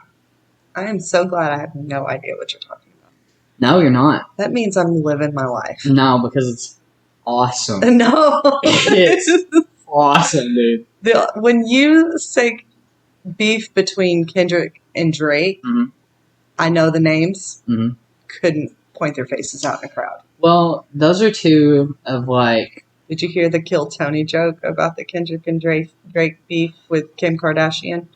am so glad I have no idea what you're talking about. No, you're not. That means I'm living my life. No, because it's awesome. No. It's awesome, dude. When you say beef between Kendrick and Drake, Mhm. I know the names. Mhm. Couldn't point their faces out in a crowd. Well, those are two of like. Did you hear the Kill Tony joke about the Kendrick and Drake beef with Kim Kardashian?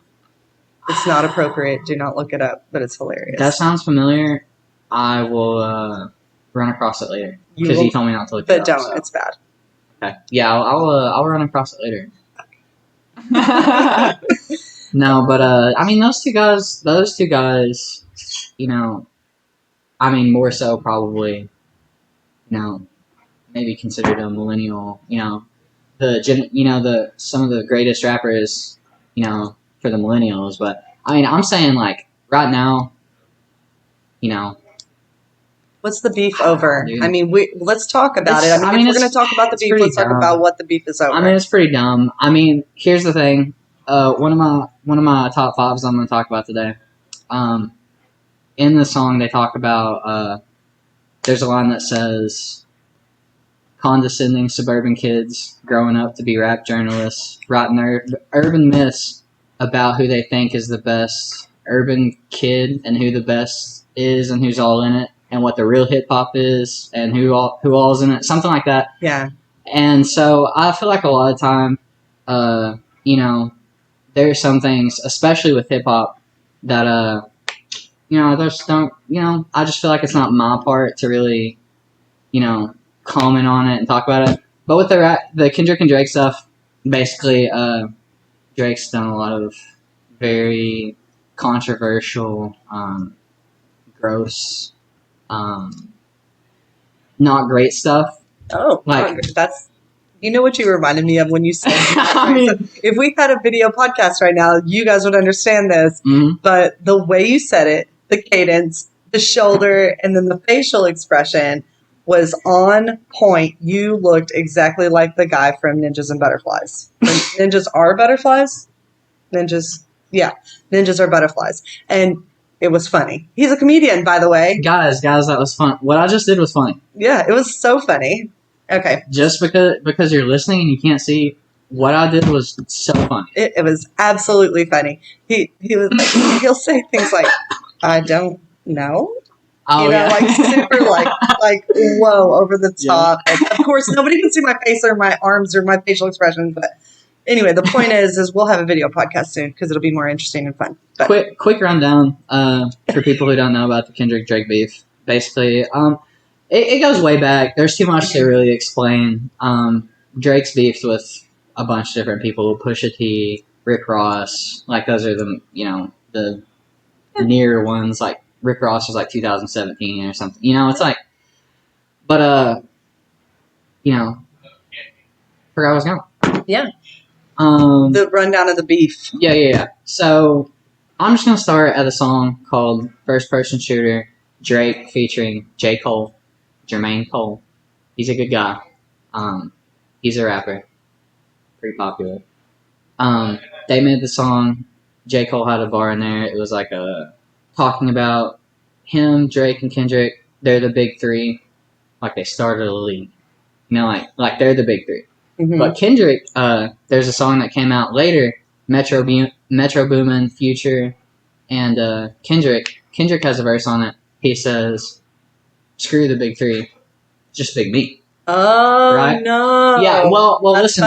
It's not appropriate. Do not look it up, but it's hilarious. That sounds familiar. I will run across it later because you told me not to look it but up. don't. So. It's bad. Okay. Yeah, I'll run across it later. No, but I mean those two guys, I mean more so probably, maybe considered a millennial, some of the greatest rappers, for the millennials, but I mean I'm saying like right now, What's the beef over? Dude. I mean, let's talk about it. If we're going to talk about the beef, pretty let's talk dumb. about what the beef is over. I mean, it's pretty dumb. I mean, here's the thing. One of my top fives I'm going to talk about today. In the song, they talk about. There's a line that says, "Condescending suburban kids growing up to be rap journalists, writing urban myths about who they think is the best urban kid and who the best is and who's all in it, and what the real hip hop is and who all's in it." Something like that. Yeah. And so I feel like a lot of time, there are some things, especially with hip hop, that I just don't, I just feel like it's not my part to really, comment on it and talk about it. But with the Kendrick and Drake stuff, basically, Drake's done a lot of very controversial, gross, not great stuff. Oh, that's. You know what you reminded me of when you said. I mean, if we had a video podcast right now, you guys would understand this. Mm-hmm. But the way you said it, the cadence, the shoulder, and then the facial expression was on point. You looked exactly like the guy from Ninjas and Butterflies. Ninjas are butterflies? Ninjas are butterflies. And it was funny. He's a comedian, by the way. Guys, that was fun. What I just did was funny. Yeah, it was so funny. Okay. Just because you're listening and you can't see, what I did was so funny. It was absolutely funny. He was like, he'll say things like, "I don't know." Oh, yeah. Like super like whoa, over the top. Yeah. And of course, nobody can see my face or my arms or my facial expression. But anyway, the point is we'll have a video podcast soon because it'll be more interesting and fun. But quick rundown for people who don't know about the Kendrick Drake beef. Basically, it goes way back. There's too much to really explain. Drake's beefed with a bunch of different people: Pusha T, Rick Ross. Like those are the the near ones. Like Rick Ross was like 2017 or something. It's like, but forgot where I was going. Yeah. The rundown of the beef. Yeah. So I'm just gonna start at a song called "First Person Shooter." Drake featuring J. Cole, Jermaine Cole. He's a good guy. He's a rapper, pretty popular. They made the song. J. Cole had a bar in there. It was like talking about him, Drake, and Kendrick. They're the big three. Like they started a league. Like they're the big three. Mm-hmm. But Kendrick, there's a song that came out later. Metro Boomin, Future, and Kendrick. Kendrick has a verse on it. He says, "Screw the big three, just Big Me." Oh, right? No. Yeah. Well. That's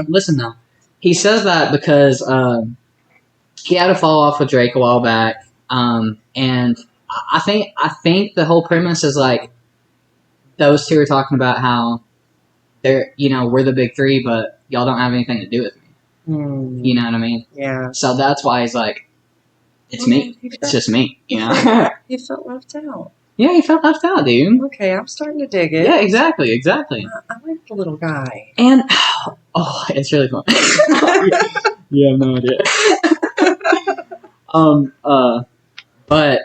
listen though. He says that because he had a fall off with Drake a while back, and I think the whole premise is like those two are talking about how they're we're the big three, but y'all don't have anything to do with me. Mm, You know what I mean? yeah. So that's why he's like, it's me. It's just me. You know? You felt left out. Yeah, he felt left out, dude. Okay, I'm starting to dig it. Yeah, exactly. I like the little guy. And oh, it's really fun. You have no idea. But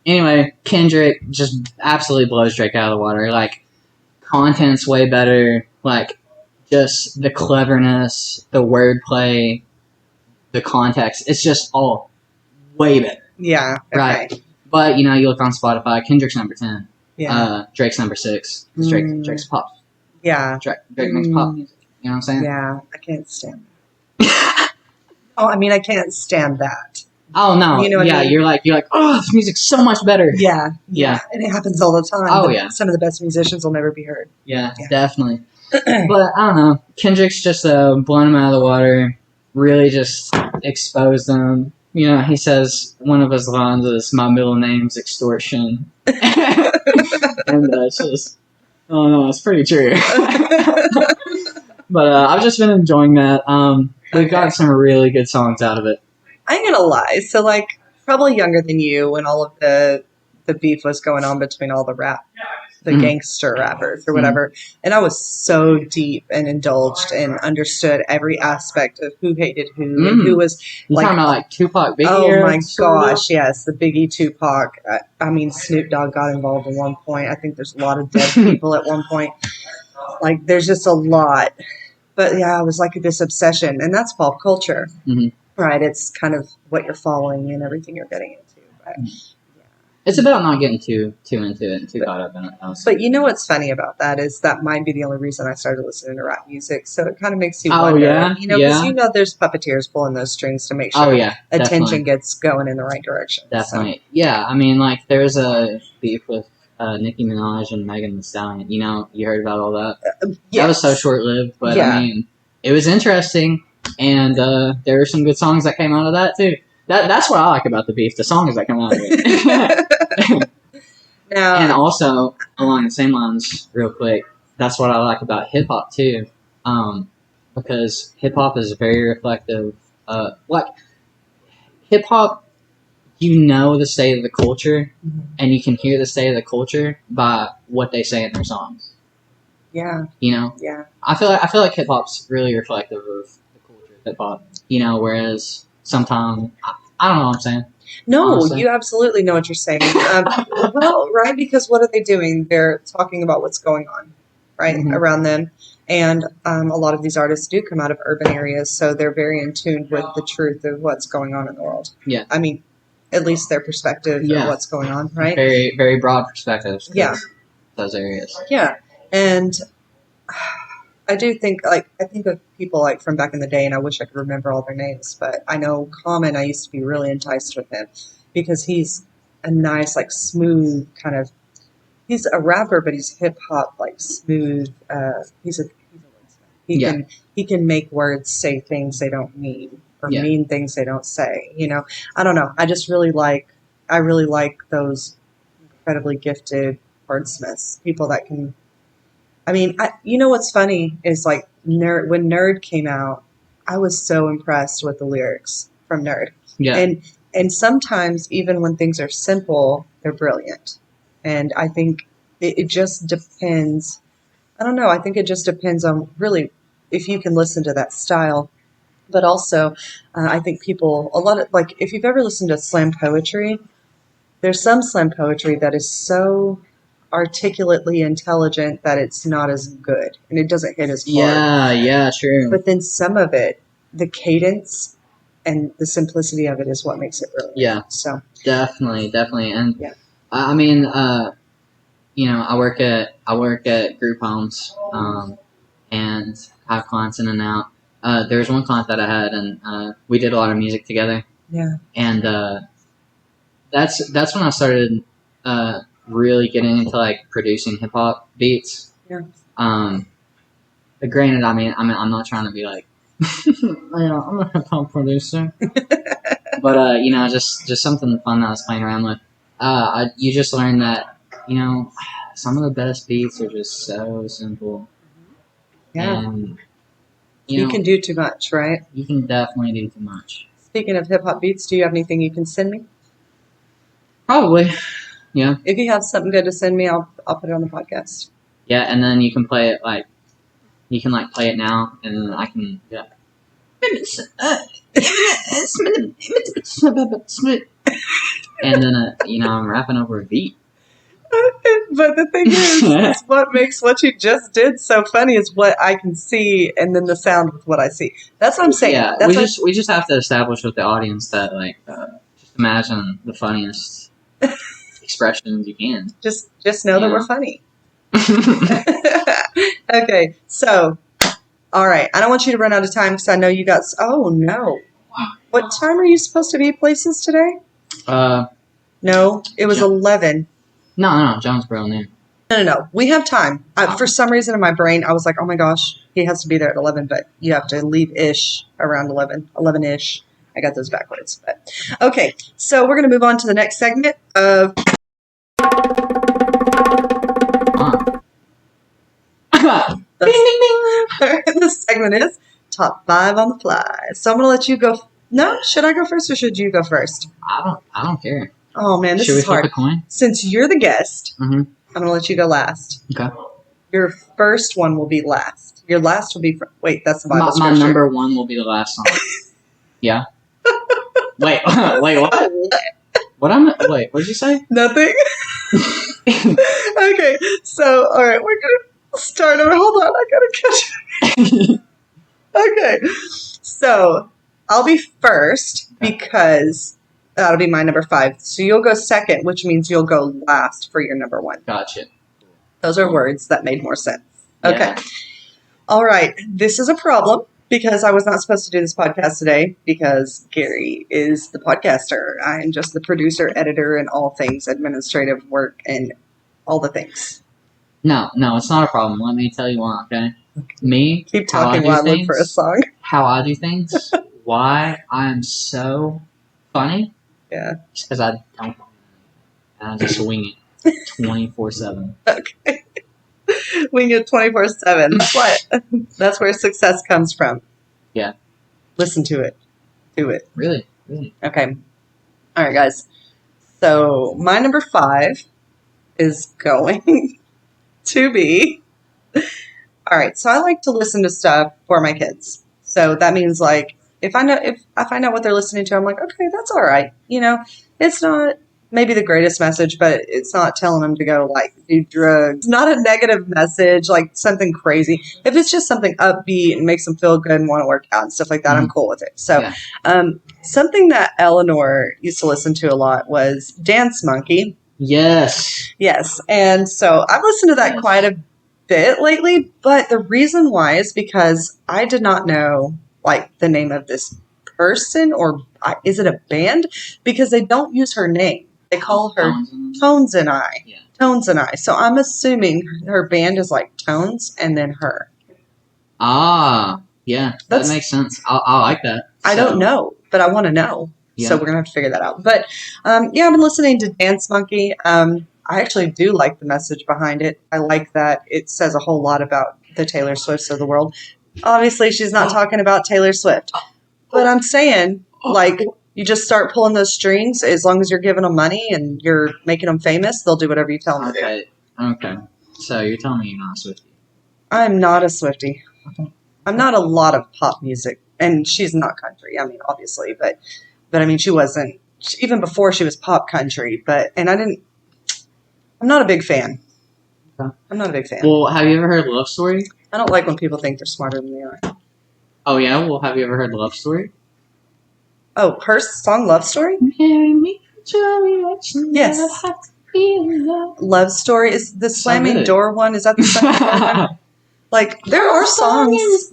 anyway, Kendrick just absolutely blows Drake out of the water. Like, content's way better. Like, just the cleverness, the wordplay, the context. It's just all way better. Yeah. Okay. Right. But, you look on Spotify, Kendrick's number 10. Yeah. Drake's number 6. Drake's pop. Yeah. Drake makes pop music. You know what I'm saying? Yeah. I can't stand I can't stand that. Oh, no. You know what I mean? You're like, oh, this music's so much better. Yeah. And it happens all the time. Oh, yeah. Some of the best musicians will never be heard. Yeah. Definitely. But, I don't know. Kendrick's just blown him out of the water. Really just exposed him. He says one of his lines is, "My middle name's extortion." And it's just, oh no, it's pretty true. But I've just been enjoying that. We've got some really good songs out of it. I ain't gonna lie. So, probably younger than you when all of the beef was going on between all the gangster rappers or whatever. And I was so deep and indulged and understood every aspect of who hated who and who was You're talking about Tupac, Biggie? Oh my gosh, yes, the Biggie Tupac. Snoop Dogg got involved at one point. I think there's a lot of dead people at one point. There's just a lot. But yeah, it was like this obsession, and that's pop culture, right? It's kind of what you're following and everything you're getting into. But, it's about not getting too into it and too caught up in it. But you know what's funny about that is that might be the only reason I started listening to rap music. So it kind of makes you wonder. Yeah? Because there's puppeteers pulling those strings to make sure attention definitely. gets going in the right direction. Definitely. So. Yeah, there's a beef with Nicki Minaj and Megan Thee Stallion. You heard about all that? Yes. That was so short-lived, but it was interesting, and there were some good songs that came out of that, too. That's what I like about the beef, the songs that come out of it. And also, along the same lines, real quick, that's what I like about hip-hop, too, because hip-hop is very reflective. Hip-hop, the state of the culture, and you can hear the state of the culture by what they say in their songs. Yeah. Yeah. I feel like hip hop's really reflective of the culture of hip hop. Whereas sometimes I don't know what I'm saying. No, honestly. You absolutely know what you're saying. Right? Because what are they doing? They're talking about what's going on, right, around them. And a lot of these artists do come out of urban areas, so they're very in tune with the truth of what's going on in the world. Yeah. At least their perspective of what's going on, right? Very, very broad perspectives. Yeah. Those areas. Yeah. And I do think, I think of people from back in the day, and I wish I could remember all their names, but I know Common, I used to be really enticed with him because he's a nice, smooth kind of, he's a rapper, but he's hip hop, smooth. He's a wordsmith. He can make words say things they don't mean or mean things they don't say. I don't know. I really like those incredibly gifted wordsmiths, people that can. What's funny is when Nerd came out, I was so impressed with the lyrics from Nerd. Yeah. And sometimes even when things are simple, they're brilliant. And I think it just depends. I don't know. I think it just depends on really if you can listen to that style. But also, I think if you've ever listened to slam poetry, there's some slam poetry that is so articulately intelligent that it's not as good and it doesn't hit as hard. Yeah, true. But then some of it, the cadence and the simplicity of it is what makes it brilliant. Yeah. So definitely. And I work at group homes, and have clients in and out. There was one client that I had, and we did a lot of music together. Yeah. And that's when I started really getting into producing hip hop beats. Yeah. But granted, I'm not trying to be I'm a hip hop producer. But just something fun that I was playing around with. You just learn that some of the best beats are just so simple. Yeah. And you can do too much, right? You can definitely do too much. Speaking of hip hop beats, do you have anything you can send me? Probably. Yeah. If you have something good to send me, I'll put it on the podcast. Yeah, and then you can play it play it now, and then I can and then I'm rapping over a beat. But the thing is what makes what you just did so funny is what I can see, and then the sound with what I see. That's what I'm saying. Yeah, we just have to establish with the audience that just imagine the funniest expressions you can. Just know that we're funny. Okay, so all right. I don't want you to run out of time because I know you got. Oh no! What time are you supposed to be places today? No, it was 11. No, Jonesboro noon. No. We have time. For some reason in my brain, I was like, oh my gosh, he has to be there at 11, but you have to leave-ish around 11-ish. I got those backwards. But okay, so we're going to move on to the next segment of... This segment is Top 5 on the Fly. So I'm going to let you go... No? Should I go first or should you go first? I don't care. Oh, man, this Should is hard. Should we flip a coin? Since you're the guest, Mm-hmm. I'm going to let you go last. Okay. Your first one will be last. Your last will be... Wait, that's the Bible My scripture. number one will be the last song. Yeah? Wait, what? What did you say? Nothing? Okay, so, all right, we're going to start over. Hold on, I got to catch Okay, so I'll be first because... That'll be my number 5. So you'll go second, which means you'll go last for your number 1. Gotcha. Those are words that made more sense. Okay. Yeah. All right. This is a problem because I was not supposed to do this podcast today because Gary is the podcaster. I am just the producer, editor, and all things administrative work and all the things. No, it's not a problem. Let me tell you why, okay? Me, Keep talking while I look for a song. How I do things, why I am so funny. Yeah. Just because I don't. And I just wing it 24/7. Okay. Wing it 24/7. That's where success comes from. Yeah. Listen to it. Do it. Really? Okay. All right, guys. So my number 5 is going to be... All right. So I like to listen to stuff for my kids. So that means if I find out what they're listening to, I'm like, okay, that's all right. It's not maybe the greatest message, but it's not telling them to go do drugs. It's not a negative message, something crazy. If it's just something upbeat and makes them feel good and want to work out and stuff like that, I'm cool with it. So, something that Eleanor used to listen to a lot was Dance Monkey. Yes. Yes. And so I've listened to that quite a bit lately, but the reason why is because I did not know the name of this person, or is it a band? Because they don't use her name. They call her Tones and I. Yeah. Tones and I. So I'm assuming her band is Tones and then her. Ah, yeah. That makes sense. I like that. I don't know, but I want to know. Yeah. So we're going to have to figure that out. But, I've been listening to Dance Monkey. I actually do like the message behind it. I like that it says a whole lot about the Taylor Swifts of the world. Obviously, she's not talking about Taylor Swift. But I'm saying, you just start pulling those strings. As long as you're giving them money and you're making them famous, they'll do whatever you tell them to do. Okay. So you're telling me you're not a Swiftie? I'm not a Swiftie. I'm not a lot of pop music. And she's not country. I mean, obviously. But she wasn't. Even before she was pop country. I'm not a big fan. Okay. I'm not a big fan. Well, have you ever heard Love Story? I don't like when people think they're smarter than they are. Oh, yeah? Well, have you ever heard Love Story? Oh, her song Love Story? Yes. Love Story is the slamming door one. Is that the second one? There are songs.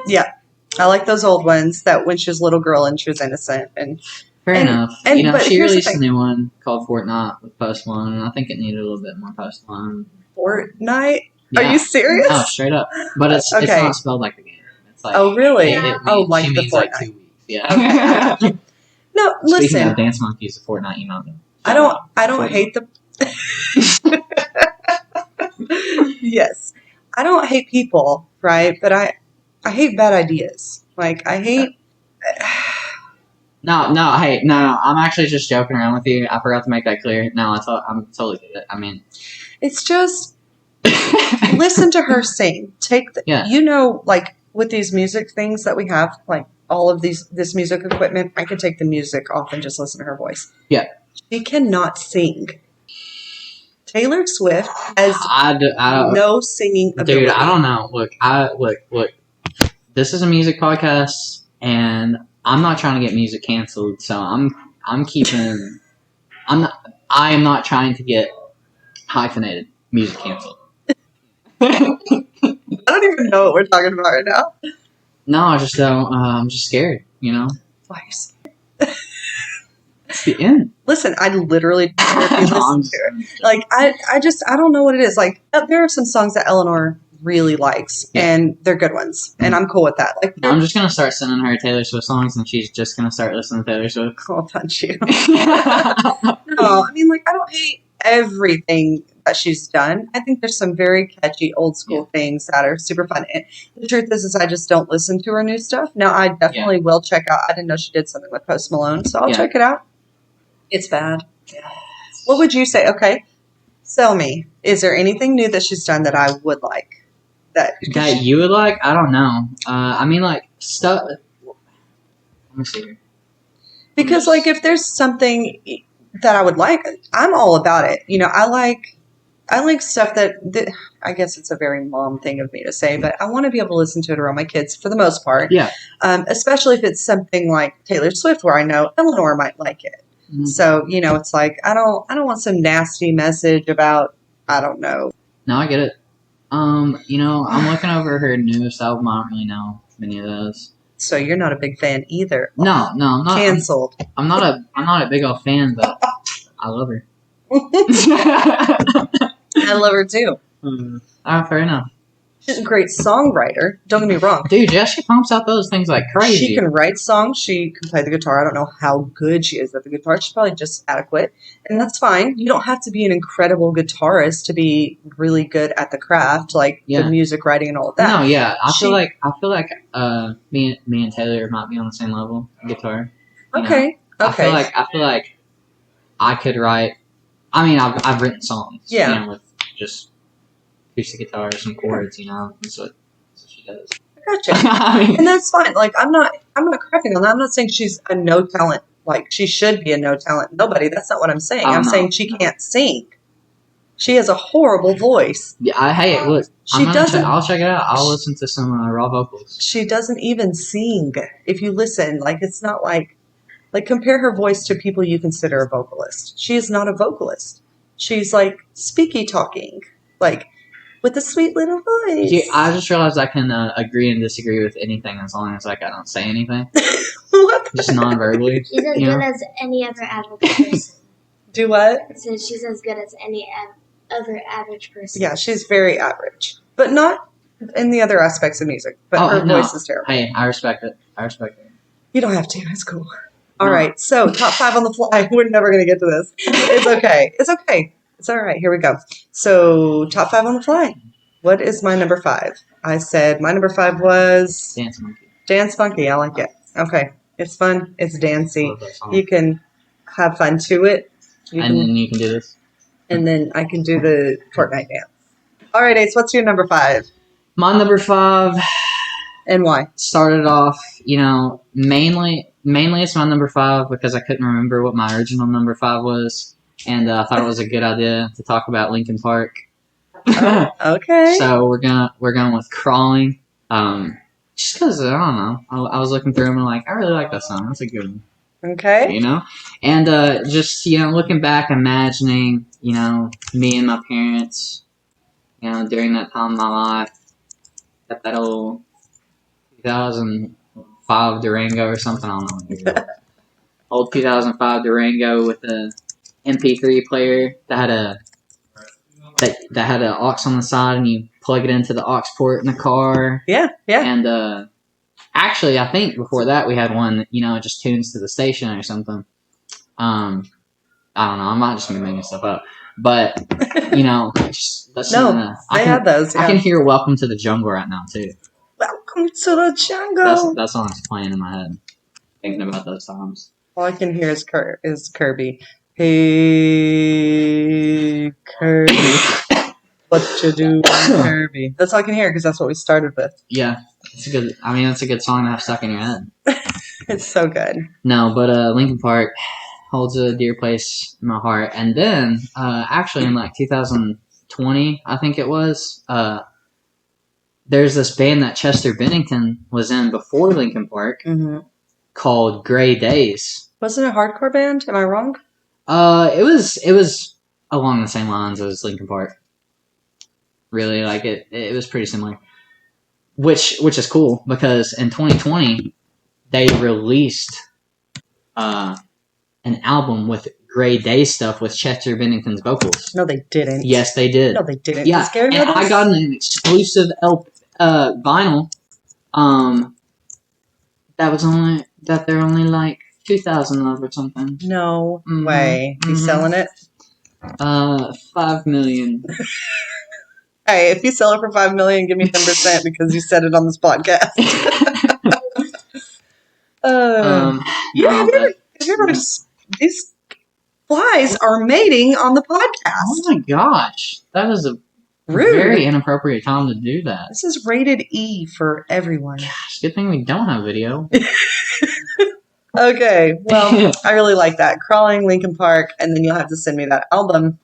Yeah. I like those old ones that when she was a little girl and she was innocent. Fair enough. She released a new one called Fortnite with Post Malone, and I think it needed a little bit more Post Malone. Fortnite? Yeah. Are you serious? No, straight up. But it's not spelled like the game. It's oh, really? It means, the Fortnite. 2 weeks. Yeah. Okay. No, listen. Speaking of Dance Monkey's a Fortnite email. I don't hate the... Yes. I don't hate people, right? But I hate bad ideas. Like, I hate... No, I'm actually just joking around with you. I forgot to make that clear. No, I'm totally with it. I mean... It's just... listen to her sing. Yeah. You know, like, with these music things that we have, like, all of this music equipment, I could take the music off and just listen to her voice. Yeah. She cannot sing. Taylor Swift has I no singing ability. Dude, I don't know. Look. This is a music podcast, and I'm not trying to get music canceled. So I am not trying to get hyphenated music canceled. I don't even know what we're talking about right now. No, I just don't. I'm just scared. You know. Why are you scared? It's the end. Listen, I literally listen to it. Like, I don't know what it is. Like, there are some songs that Eleanor really likes, and they're good ones, and I'm cool with that. Like, I'm just gonna start sending her Taylor Swift songs, and she's just gonna start listening to Taylor Swift. I'll punch you. No, I mean, like, I don't hate everything that she's done. I think there's some very catchy old school things that are super fun. And the truth is I just don't listen to her new stuff. Now, I definitely will check out. I didn't know she did something with Post Malone, so I'll check it out. It's bad. What would you say? Okay, sell me. Is there anything new that she's done that I would like? That you would like? I don't know. I mean, like, stuff... Let me see here. Because, like, if there's something that I would like, I'm all about it. You know, I like stuff that I guess it's a very mom thing of me to say, but I want to be able to listen to it around my kids for the most part. Yeah. Especially if it's something like Taylor Swift, where I know Eleanor might like it. Mm-hmm. So, you know, it's like, I don't want some nasty message about, I don't know. No, I get it. You know, I'm looking over her newest album. I don't really know many of those. So you're not a big fan either. No, I'm not. Canceled. I'm not a big old fan, but I love her. I love her too. Fair enough. She's a great songwriter. Don't get me wrong. Dude, yeah, she pumps out those things like crazy. She can write songs. She can play the guitar. I don't know how good she is at the guitar. She's probably just adequate. And that's fine. You don't have to be an incredible guitarist to be really good at the craft, like the music writing and all of that. No, yeah. I feel like me and Taylor might be on the same level guitar. Okay. Know? Okay. I feel like I could write. I mean, I've written songs. Yeah. You know, with just acoustic guitar, some chords. You know, that's what she does. Gotcha. I mean, and that's fine. Like, I'm not crapping on that. I'm not saying she's a no talent. Like, she should be a no talent nobody. That's not what I'm saying. I'm saying she can't sing. She has a horrible voice. Yeah, look. I'll check it out. I'll listen to some raw vocals. She doesn't even sing. If you listen, like, it's not like compare her voice to people you consider a vocalist. She is not a vocalist. She's like speaky talking, like with a sweet little voice. Yeah, I just realized I can agree and disagree with anything as long as like I don't say anything. What? Just non-verbally. She's as good as any other average person. Do what? So she's as good as any other average person. Yeah, she's very average, but not in the other aspects of music. But her voice is terrible. Hey, I respect it. You don't have to. It's cool. All right, so top 5 on the fly. We're never going to get to this. It's okay. It's okay. It's all right. Here we go. So top 5 on the fly. What is my number 5? I said my number 5 was... Dance Monkey. Dance Monkey. I like it. Okay. It's fun. It's dancey. You can have fun to it. Then you can do this. And then I can do the Fortnite dance. All right, Ace, what's your number 5? My number 5... And why? Started off, you know, mainly it's my number 5 because I couldn't remember what my original number 5 was, and I thought it was a good idea to talk about Linkin Park. Okay. So we're going with Crawling, just because I don't know. I was looking through them and like I really like that song. That's a good one. Okay. You know, and just looking back, imagining me and my parents, during that time of my life, at that old 2005 Durango or something. I don't know. Old 2005 Durango with a MP3 player that had a aux on the side, and you plug it into the aux port in the car. Yeah. And actually, I think before that we had one that it just tunes to the station or something. I don't know. I might just be making stuff up, but just listen. No, I had those. Yeah. I can hear "Welcome to the Jungle" right now too. Welcome Welcome to the jungle. That song's playing in my head, thinking about those times. All I can hear is Kirby. Hey, Kirby. What you do, Kirby? That's all I can hear because that's what we started with. Yeah, it's a good. I mean, it's a good song to have stuck in your head. It's so good. No, but Linkin Park holds a dear place in my heart. And then, actually, in like 2020, I think it was, there's this band that Chester Bennington was in before Linkin Park called Grey Days. Wasn't it a hardcore band? Am I wrong? It was along the same lines as Linkin Park. Really, like it was pretty similar. Which is cool because in 2020 they released an album with Grey Day stuff with Chester Bennington's vocals. No, they didn't. Yes, they did. No, they didn't. Yeah, and I got an exclusive vinyl. That they're only like 2,000 of or something. No way. You selling it? 5 million. Hey, if you sell it for $5 million, give me 10% because you said it on this podcast. Have you ever just, these flies are mating on the podcast? Oh my gosh, that is a very inappropriate time to do that. This is rated E for everyone. Gosh, good thing we don't have video. Okay, well, I really like that. Crawling, Linkin Park, and then you'll have to send me that album.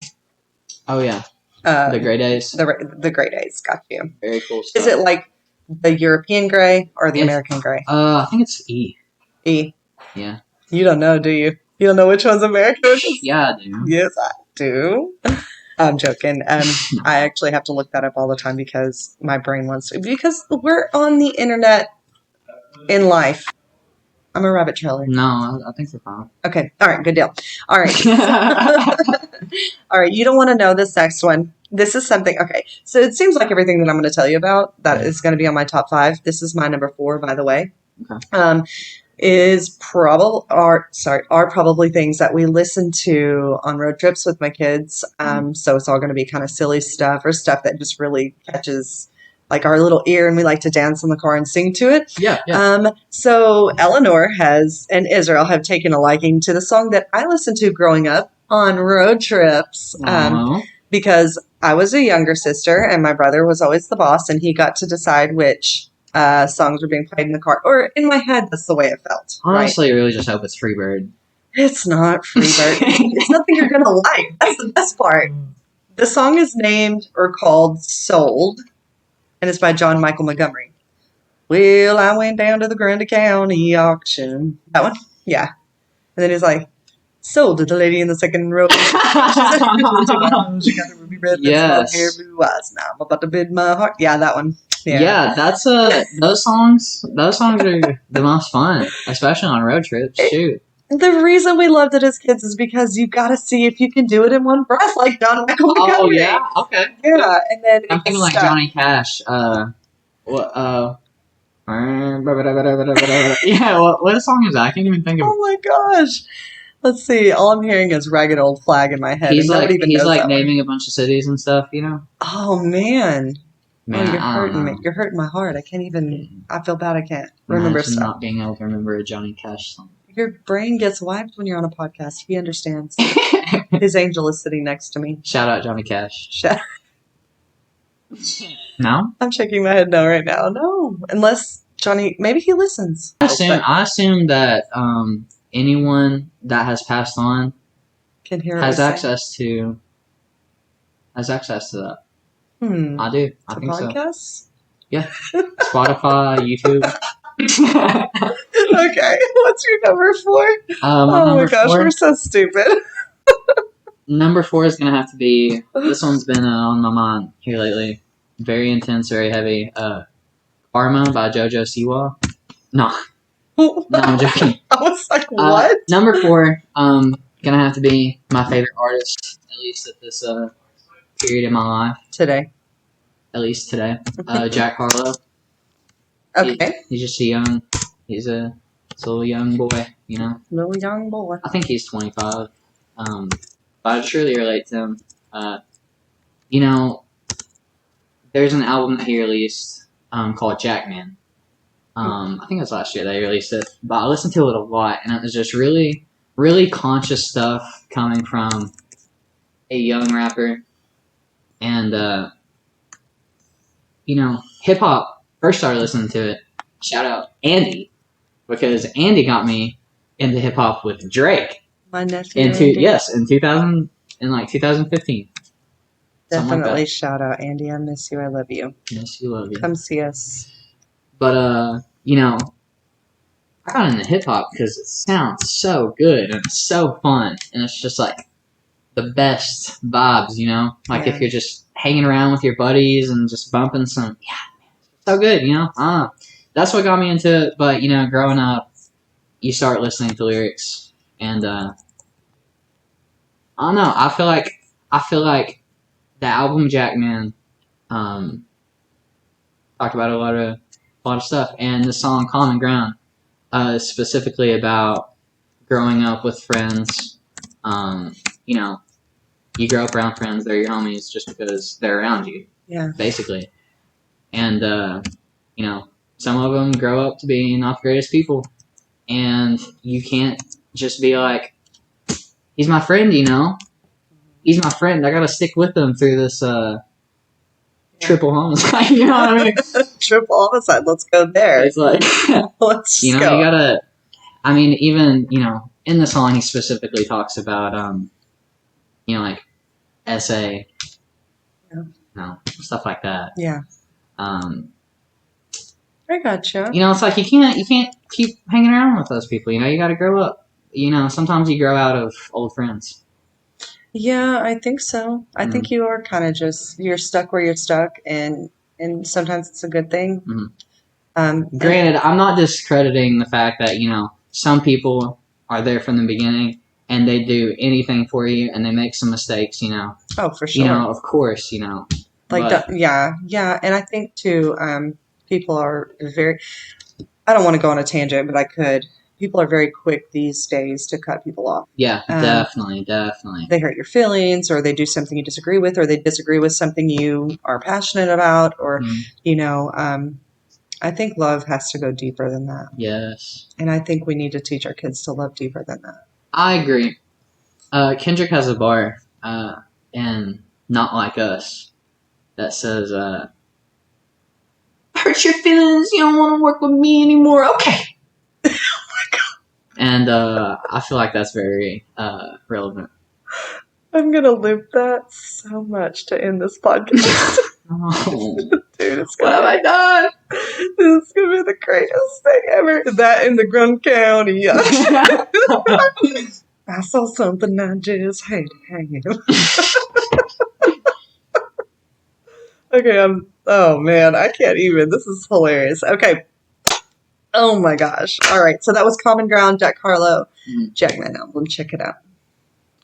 Oh yeah. The Grey Days. The Grey Days, got you. Very cool stuff. Is it like the European Grey or the American Grey? I think it's E. E. Yeah. You don't know, do you? You don't know which one's American? Yeah, I do. Yes, I do. I'm joking. I actually have to look that up all the time because my brain wants to. Because we're on the internet in life. I'm a rabbit trailer. No, I think they're fine. Okay. All right. Good deal. All right. All right. You don't want to know this next one. This is something. Okay. So it seems like everything that I'm going to tell you about that is going to be on my top 5. This is my number 4, by the way. Okay. Are probably things that we listen to on road trips with my kids. So it's all going to be kind of silly stuff or stuff that just really catches like our little ear, and we like to dance in the car and sing to it. Yeah. So Eleanor and Israel have taken a liking to the song that I listened to growing up on road trips. Because I was a younger sister and my brother was always the boss, and he got to decide which songs were being played in the car. Or in my head, that's the way it felt. Honestly, I really just hope it's Freebird. It's not Freebird. It's nothing you're going to like. That's the best part. The song is named or called Sold, and it's by John Michael Montgomery. Well, I went down to the Grundy County auction. That one? Yeah. And then he's like, sold to the lady in the second row. She got a ruby red lips, hair, blue eyes. Now I'm about to bid my heart. Yeah, that one. Yeah, that's those songs are the most fun, especially on road trips. Shoot. The reason we loved it as kids is because you got to see if you can do it in one breath, like John Michael Montgomery. Oh yeah, okay. Yeah, and then I'm thinking like Johnny Cash. Yeah, what song is that? I can't even think of. Oh my gosh. Let's see. All I'm hearing is Ragged Old Flag in my head. He's like naming a bunch of cities and stuff, you know? Oh man. Man, you're hurting me. You're hurting my heart. I can't even. I feel bad. I can't remember stuff. Not being able to remember a Johnny Cash song. Your brain gets wiped when you're on a podcast. He understands. His angel is sitting next to me. Shout out Johnny Cash. No? I'm shaking my head no right now. No. Unless Johnny, maybe he listens. I assume that anyone that has passed on can hear has access to that. I do. I think podcasts? So. Yeah. Spotify, YouTube. Okay. What's your number 4? Oh my gosh, we're so stupid. Number 4 is going to have to be, this one's been on my mind here lately. Very intense, very heavy. Karma by JoJo Siwa. No, I'm joking. I was like, what? Number 4, going to have to be my favorite artist, at least at this period in my life. Today. At least today. Jack Harlow. Okay. He's just he's a little young boy, you know? Little young boy. I think he's 25. But I just really relate to him. You know, there's an album that he released called Jackman. I think it was last year they released it, but I listened to it a lot, and it was just really, really conscious stuff coming from a young rapper. And, hip hop, first started listening to it. Shout out Andy, because Andy got me into hip hop with Drake. My nephew. Andy. In 2015. Definitely shout out Andy. I miss you. I love you. Yes, you love you. Come see us. But I got into hip hop because it sounds so good and it's so fun, and it's just like the best vibes, if you're just hanging around with your buddies and just bumping some, so good, that's what got me into it. But growing up, you start listening to lyrics, and I don't know. I feel like the album Jackman talked about a lot of stuff, and the song Common Ground is specifically about growing up with friends. You grow up around friends; they're your homies just because they're around you. Yeah. Basically, and some of them grow up to be not the greatest people, and you can't just be like, "He's my friend," He's my friend. I gotta stick with him through this triple homicide. You know what I mean? Triple homicide. Let's go there. It's like let's go. You gotta. I mean, even in the song, he specifically talks about like essay, stuff like that. Yeah. I gotcha. It's like you can't keep hanging around with those people. You gotta grow up. Sometimes you grow out of old friends. Yeah, I think so. I think you are kind of you're stuck where you're stuck, and sometimes it's a good thing. Granted, I'm not discrediting the fact that, some people are there from the beginning and they do anything for you and they make some mistakes, Oh, for sure. Of course, yeah. And I think too, people are I don't want to go on a tangent, but I could. People are very quick these days to cut people off. Yeah, definitely. They hurt your feelings, or they do something you disagree with, or they disagree with something you are passionate about, or, I think love has to go deeper than that. Yes. And I think we need to teach our kids to love deeper than that. I agree. Kendrick has a bar, in Not Like Us, that says, hurt your feelings, you don't want to work with me anymore, okay. And I feel like that's very relevant. I'm going to loop that so much to end this podcast. Oh. Dude, What have I done? This is going to be the greatest thing ever. That in the Grundy County. I saw something I just hated hanging. Okay, oh man, I can't even. This is hilarious. Okay. Oh my gosh. All right. So that was Common Ground, Jack Harlow, Jackman album. Check it out.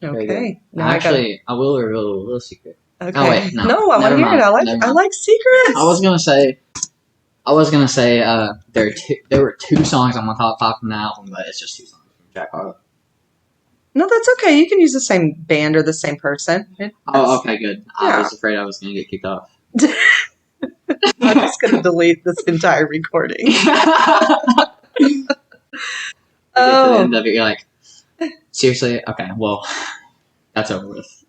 Okay. Now I will reveal a little secret. Okay. Oh wait, no. I want to hear it. I like secrets. I was gonna say there were two songs on my top five from the album, but it's just two songs from Jack Harlow. No, that's okay. You can use the same band or the same person. Oh, okay, good. Yeah. I was afraid I was gonna get kicked off. I'm just going to delete this entire recording. To the end of it, you're like, seriously? Okay, well, that's over with.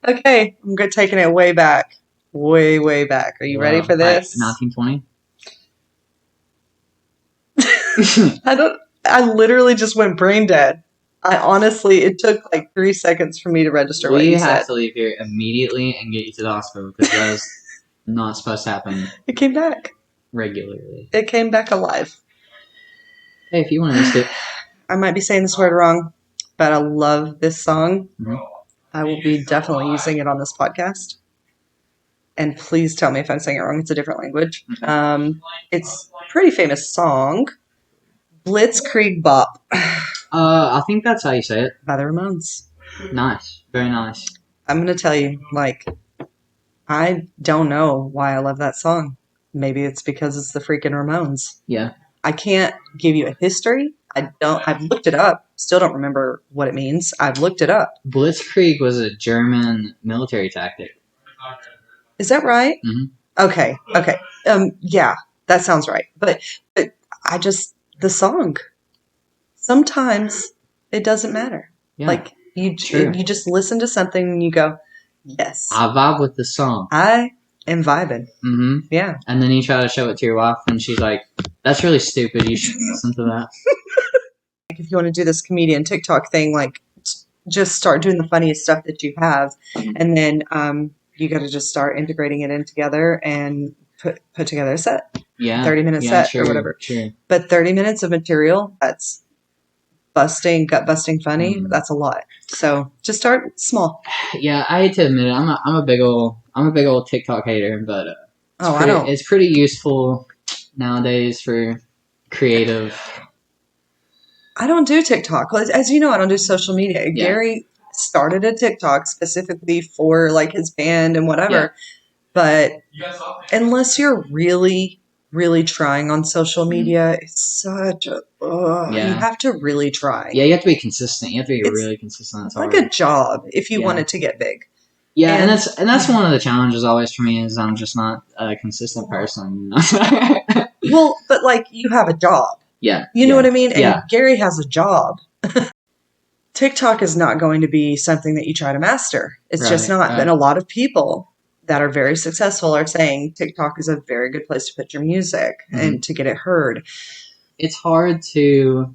Okay, I'm taking it way back. Way, way back. Are you ready for this? 1920? I literally just went brain dead. It took like 3 seconds for me to register what you said. We have to leave here immediately and get you to the hospital because that was not supposed to happen. It came back. Regularly. It came back alive. Hey, if you want to miss it. I might be saying this word wrong, but I love this song. Mm-hmm. I will be definitely using it on this podcast. And please tell me if I'm saying it wrong. It's a different language. Mm-hmm. It's a pretty famous song. Blitzkrieg Bop. I think that's how you say it. By the Ramones. Nice. Very nice. I'm going to tell you, I don't know why I love that song. Maybe it's because it's the freaking Ramones. Yeah. I can't give you a history. I've looked it up. Still don't remember what it means. I've looked it up. Blitzkrieg was a German military tactic. Is that right? Mm-hmm. Okay. Yeah, that sounds right. But the song. Sometimes it doesn't matter. Yeah. Like you True. you just listen to something and you go, yes, I vibe with the song. I am vibing. Mm-hmm. Yeah. And then you try to show it to your wife, and she's like, "That's really stupid. You should listen to that." Like if you want to do this comedian TikTok thing, like just start doing the funniest stuff that you have, and then you got to just start integrating it in together and put together a set. Yeah. 30-minute Yeah, set true, or whatever. True. But 30 minutes of material, that's gut busting funny. That's a lot. So just start small. Yeah, I hate to admit it. I'm a big old TikTok hater, but it's pretty useful nowadays for creative. I don't do TikTok. As you know, I don't do social media. Yeah. Gary started a TikTok specifically for like his band and whatever. Yeah. But unless you're really, really trying on social media, it's such a you have to really try. Yeah, you have to be consistent. You have to be really consistent. It's like a job if you want it to get big. Yeah, and that's one of the challenges always for me is I'm just not a consistent person. Well, but like you have a job. Yeah. You know what I mean? And yeah. Gary has a job. TikTok is not going to be something that you try to master. It's just not. Right. And a lot of people that are very successful are saying TikTok is a very good place to put your music and to get it heard. It's hard to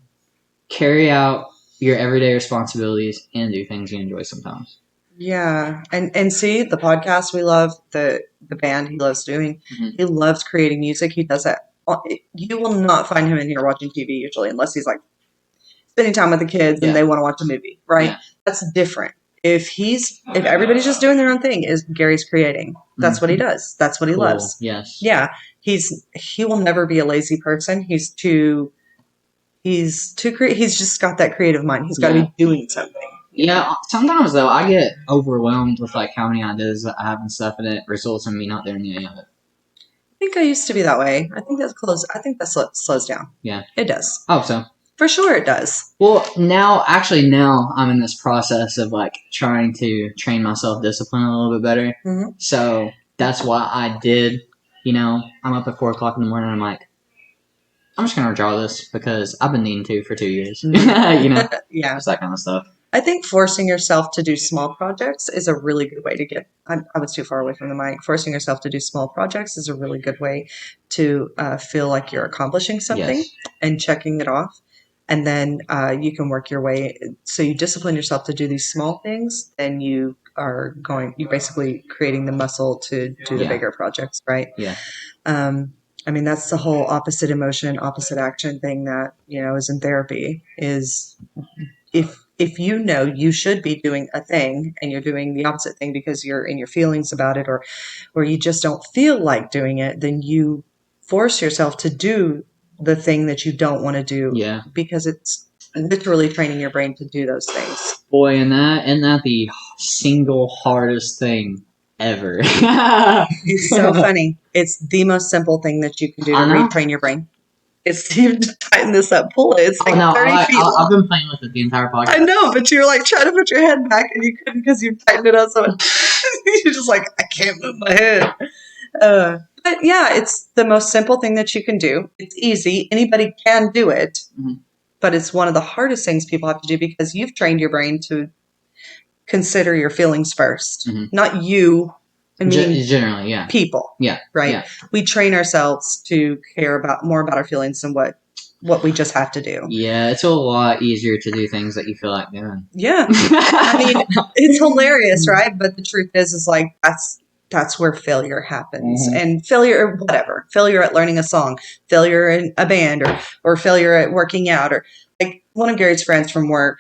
carry out your everyday responsibilities and do things you enjoy sometimes. Yeah. And see, the podcast we love, the band he loves doing, he loves creating music. He does that. You will not find him in here watching TV usually unless he's like spending time with the kids and they want to watch a movie, right? Yeah. That's different. If everybody's just doing their own thing, Gary's creating. That's what he does. That's what he loves. Yes. Yeah. He will never be a lazy person. He's too creative. He's just got that creative mind. He's got to be doing something. Yeah. Sometimes though, I get overwhelmed with like how many ideas I have and stuff, and it results in me not doing any of it. I think I used to be that way. I think that slows down. Yeah. It does. Oh, so. For sure it does. Well, now I'm in this process of like trying to train myself discipline a little bit better. Mm-hmm. So that's why I did, I'm up at 4 o'clock in the morning and I'm like, I'm just going to draw this because I've been needing to for 2 years. Yeah. Just that kind of stuff. I think forcing yourself to do small projects is a really good way to get. I was too far away from the mic. Forcing yourself to do small projects is a really good way to feel like you're accomplishing something and checking it off. And then you can work your way. So you discipline yourself to do these small things, and you're basically creating the muscle to do the bigger projects, right? Yeah. I mean, that's the whole opposite emotion, opposite action thing that, is in therapy is if you should be doing a thing and you're doing the opposite thing because you're in your feelings about it or you just don't feel like doing it, then you force yourself to do the thing that you don't want to do because it's literally training your brain to do those things. Boy, isn't that the single hardest thing ever? It's so funny. It's the most simple thing that you can do to retrain your brain. It's even to tighten this up, pull it. It's like 30 feet long. I've been playing with it the entire podcast. I know, but you're like trying to put your head back and you couldn't because you tightened it up so much. You're just like, I can't move my head. But yeah, it's the most simple thing that you can do. It's easy. Anybody can do it. Mm-hmm. But it's one of the hardest things people have to do because you've trained your brain to consider your feelings first. Mm-hmm. Not you. I mean, generally, yeah. People. Yeah. Right? Yeah. We train ourselves to care more about our feelings than what we just have to do. Yeah, it's a lot easier to do things that you feel like doing. Yeah. I mean, it's hilarious, right? But the truth is like that's where failure happens. Mm-hmm. And failure, whatever. Failure at learning a song, failure in a band, or failure at working out. Or like one of Gary's friends from work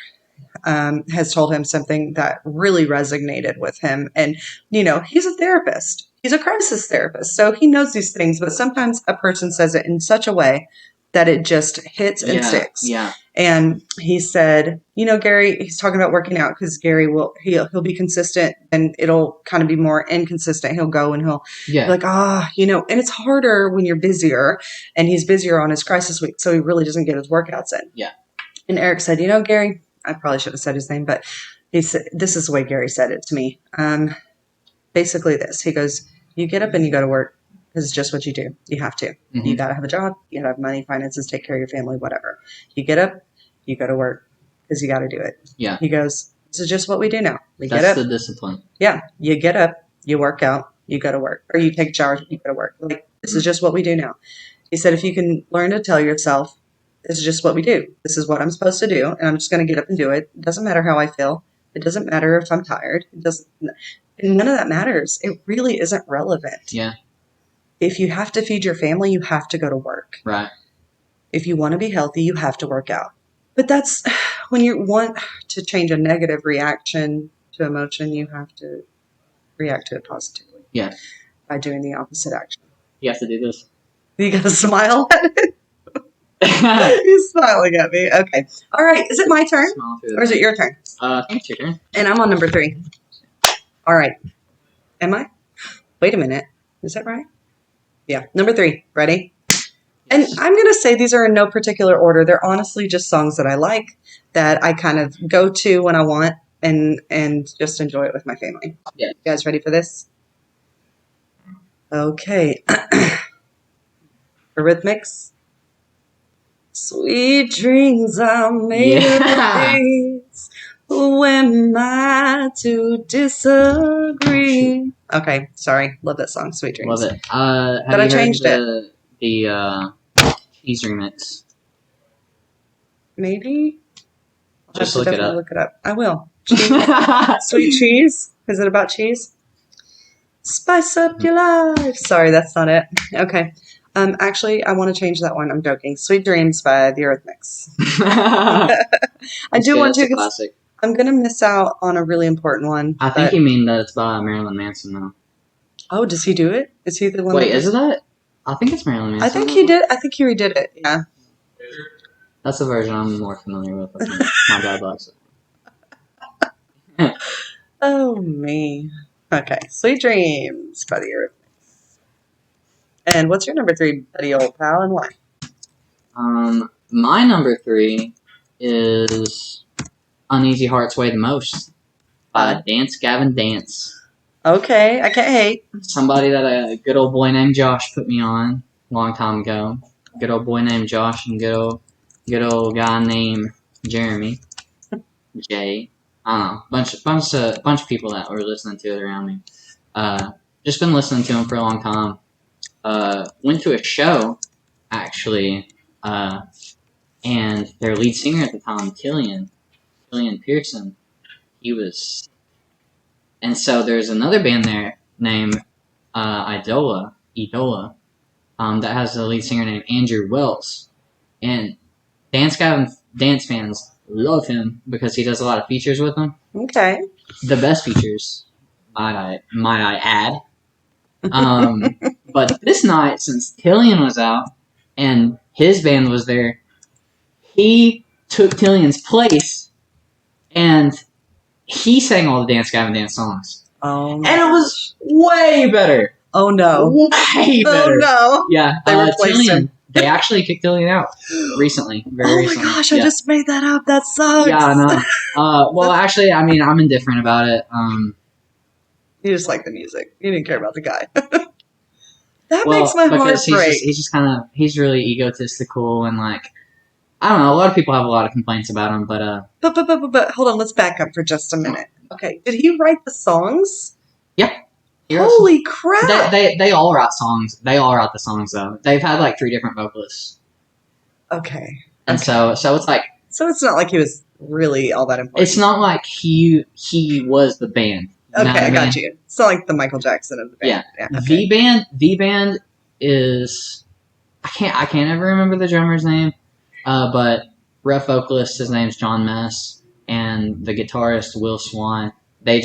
has told him something that really resonated with him. And, he's a therapist. He's a crisis therapist. So he knows these things. But sometimes a person says it in such a way that it just hits and sticks. Yeah. And he said, Gary, he's talking about working out because Gary he'll be consistent and it'll kind of be more inconsistent. He'll go and he'll be like, and it's harder when you're busier, and he's busier on his crisis week. So he really doesn't get his workouts in. Yeah. And Eric said, Gary, I probably should have said his name, but he said, this is the way Gary said it to me. Basically this, he goes, you get up and you go to work This is just what you do. You have to. Mhm. You got to have a job. You got to have money, finances, take care of your family, whatever. You get up, you go to work because you got to do it. Yeah. He goes, this is just what we do now. We That's get up. the discipline. Yeah. You get up, you work out, you go to work. Or you take a shower, you go to work. Like, this is just what we do now. He said, if you can learn to tell yourself, this is just what we do. This is what I'm supposed to do, and I'm just going to get up and do it. It doesn't matter how I feel. It doesn't matter if I'm tired. It doesn't. None of that matters. It really isn't relevant. Yeah. If you have to feed your family, you have to go to work. Right. If you want to be healthy, you have to work out. But that's when you want to change a negative reaction to emotion, you have to react to it positively. Yeah. By doing the opposite action. You have to do this. You got to smile at it. He's smiling at me. Okay. All right. Is it my turn? Or is it your turn? I think it's your turn. And I'm on number 3. All right. Am I? Wait a minute. Is that right? Yeah. Number 3. Ready? And I'm going to say these are in no particular order. They're honestly just songs that I like, that I kind of go to when I want and just enjoy it with my family. Yeah. You guys ready for this? Okay. Eurythmics. Sweet dreams are made of these. Who am I to disagree? Okay, sorry. Love that song, Sweet Dreams. Love it. But I changed it. The cheese remix. Maybe? I'll Just have to look it definitely up. look it up. I will. Cheese. Sweet cheese? Is it about cheese? Spice up your life. Sorry, that's not it. Okay. Actually, I want to change that one. I'm joking. Sweet Dreams by the Eurythmics. I do want to, because classic. I'm going to miss out on a really important one. I think you mean that it's by Marilyn Manson, though. Oh, does he do it? Is he the one? Wait, is it that? I think it's Marilyn Manson. I think he did. I think he redid it. Yeah. That's the version I'm more familiar with. My dad likes it. Oh, me. Okay. Sweet Dreams by the Eurythmics. And what's your number 3, buddy old pal, and why? My number 3 is Uneasy Hearts Weigh the Most by Dance Gavin Dance. Okay, I can't hate. Somebody that a good old boy named Josh put me on a long time ago. Good old boy named Josh and good old guy named Jeremy. Jay. I don't know. Bunch of people that were listening to it around me. Just been listening to him for a long time. Went to a show, actually, and their lead singer at the time, Killian Pearson, he was... And so there's another band there named Idola, that has a lead singer named Andrew Wells. And Dance fans love him because he does a lot of features with them. Okay. The best features, might I add. But this night, since Killian was out and his band was there, he took Killian's place and he sang all the Dance Gavin Dance songs. Oh, and it was way better. Oh, no. Way better. Oh, no. Yeah. They replaced him. They actually kicked Killian out recently. Oh, recently. my gosh. Yeah. I just made that up. That sucks. Yeah, I know. Well, actually, I mean, I'm indifferent about it. You just like the music. You didn't care about the guy. That makes my heart break. He's really egotistical and like, I don't know, a lot of people have a lot of complaints about him, but But hold on, let's back up for just a minute. Okay, did he write the songs? Yeah. Holy crap! They all write songs. They all write the songs though. They've had like 3 different vocalists. Okay. And so it's like, so it's not like he was really all that important. It's not like he was the band. Okay, I got you. It's not like the Michael Jackson of the band. Yeah. Okay. The band is I can't ever remember the drummer's name. But rough vocalist, his name's John Mess, and the guitarist Will Swan. They're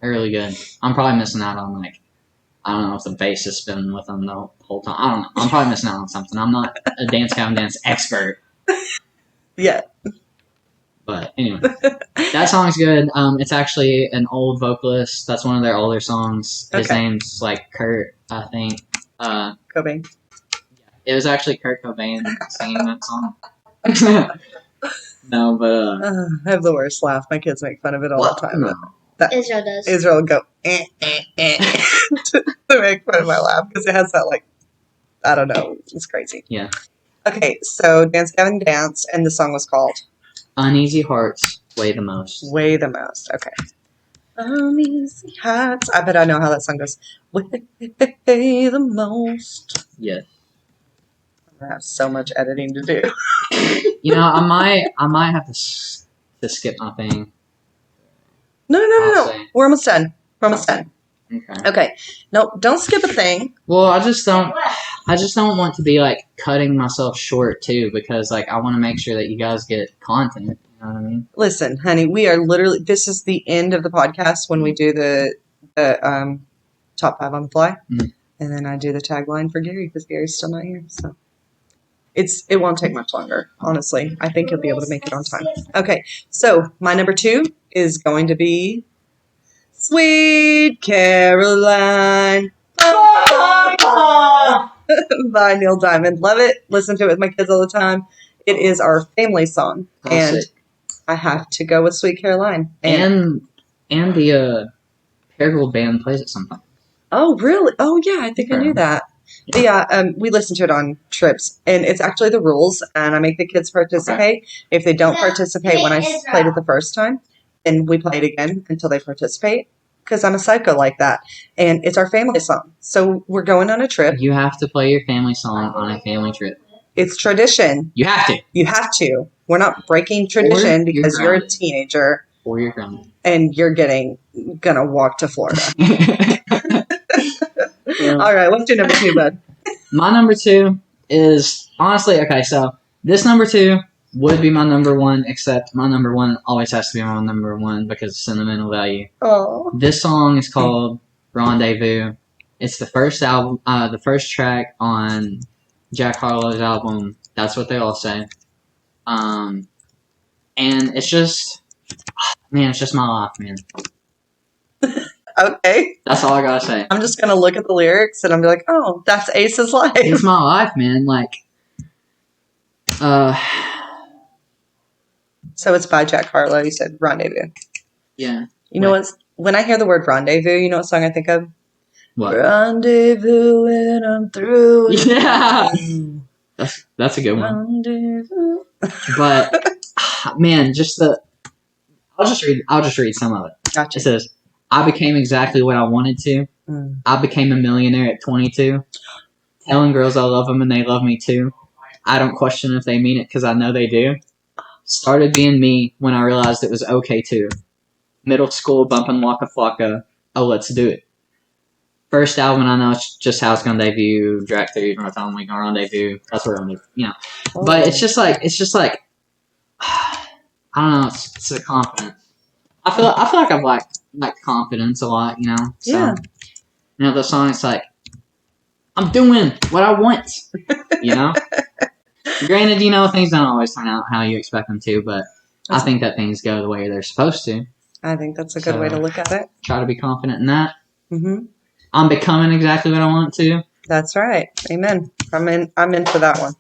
really good. I'm probably missing out on like, I don't know if the bass has been with them the whole time. I don't know. I'm probably missing out on something. I'm not a Dance Gavin Dance expert. Yeah. But anyway, that song's good. It's actually an old vocalist. That's one of their older songs. His name's like Kurt, I think. Cobain. It was actually Kurt Cobain singing that song. No, but I have the worst laugh. My kids make fun of it all the time. No. That Israel does. Israel would go to make fun of my laugh because it has that like, I don't know, it's crazy. Yeah. Okay, so Dance Gavin Dance, and the song was called Uneasy Hearts Weigh the Most. Way the Most. Okay. Uneasy Hearts. I bet I know how that song goes. Way the most. Yes. I have so much editing to do. You know, I might have to skip my thing. No. I'll say. We're almost done. Okay. Okay. No, don't skip a thing. Well, I just don't want to be like cutting myself short too, because like I want to make sure that you guys get content. You know what I mean? Listen, honey, we are literally. This is the end of the podcast when we do the top 5 on the fly, Mhm. and then I do the tagline for Gary because Gary's still not here. So it won't take much longer. Honestly, I think he'll be able to make it on time. Okay, so my number 2 is going to be Sweet Caroline by Neil Diamond. Love it. Listen to it with my kids all the time. It is our family song, and Classic. I have to go with Sweet Caroline. And the Paragould band plays it sometimes. Oh, really? Oh, yeah. I think I knew that. But yeah, we listen to it on trips, and it's actually the rules, and I make the kids participate. If they don't participate when I played it the first time, then we play it again until they participate, because I'm a psycho like that, and it's our family song. So we're going on a trip. You have to play your family song on a family trip. It's tradition. You have to. You have to. We're not breaking tradition because you're a grounded. teenager, Or you're grounded. and you're gonna walk to Florida. Yeah. All right, what's your number 2, bud? My number 2 is honestly okay. So this number 2 would be my number 1, except my number 1 always has to be my number 1 because of sentimental value. Oh, This song is called Rendezvous. It's the first album, the first track on Jack Harlow's album. That's what they all say. And it's just, man, it's just my life, man. okay. That's all I gotta say. I'm just gonna look at the lyrics and I'm like, oh, that's Ace's life. It's my life, man. Like, So it's by Jack Harlow. You said Rendezvous. yeah. You know what? When I hear the word rendezvous, you know what song I think of? What? Rendezvous when I'm through. Yeah. That's a good one. Rendezvous. But man, I'll just read some of it. Gotcha. It says, I became exactly what I wanted to. I became a millionaire at 22. Telling girls I love them and they love me too. I don't question if they mean it because I know they do. Started being me when I realized it was okay too. Middle school bumping Waka Flocka. Oh, let's do it. First album, I know it's just how it's gonna debut. Drag Theory, North Only, Rendezvous. That's where I'm, Oh. But it's just like, I don't know. It's the confidence. I feel like I've like confidence a lot, you know. So, Yeah. You know, the song. It's like I'm doing what I want, you know. Granted, you know, things don't always turn out how you expect them to, but I think that things go the way they're supposed to. I think that's a good way to look at it. Try to be confident in that. Mm-hmm. I'm becoming exactly what I want to. That's right. Amen. I'm in for that one.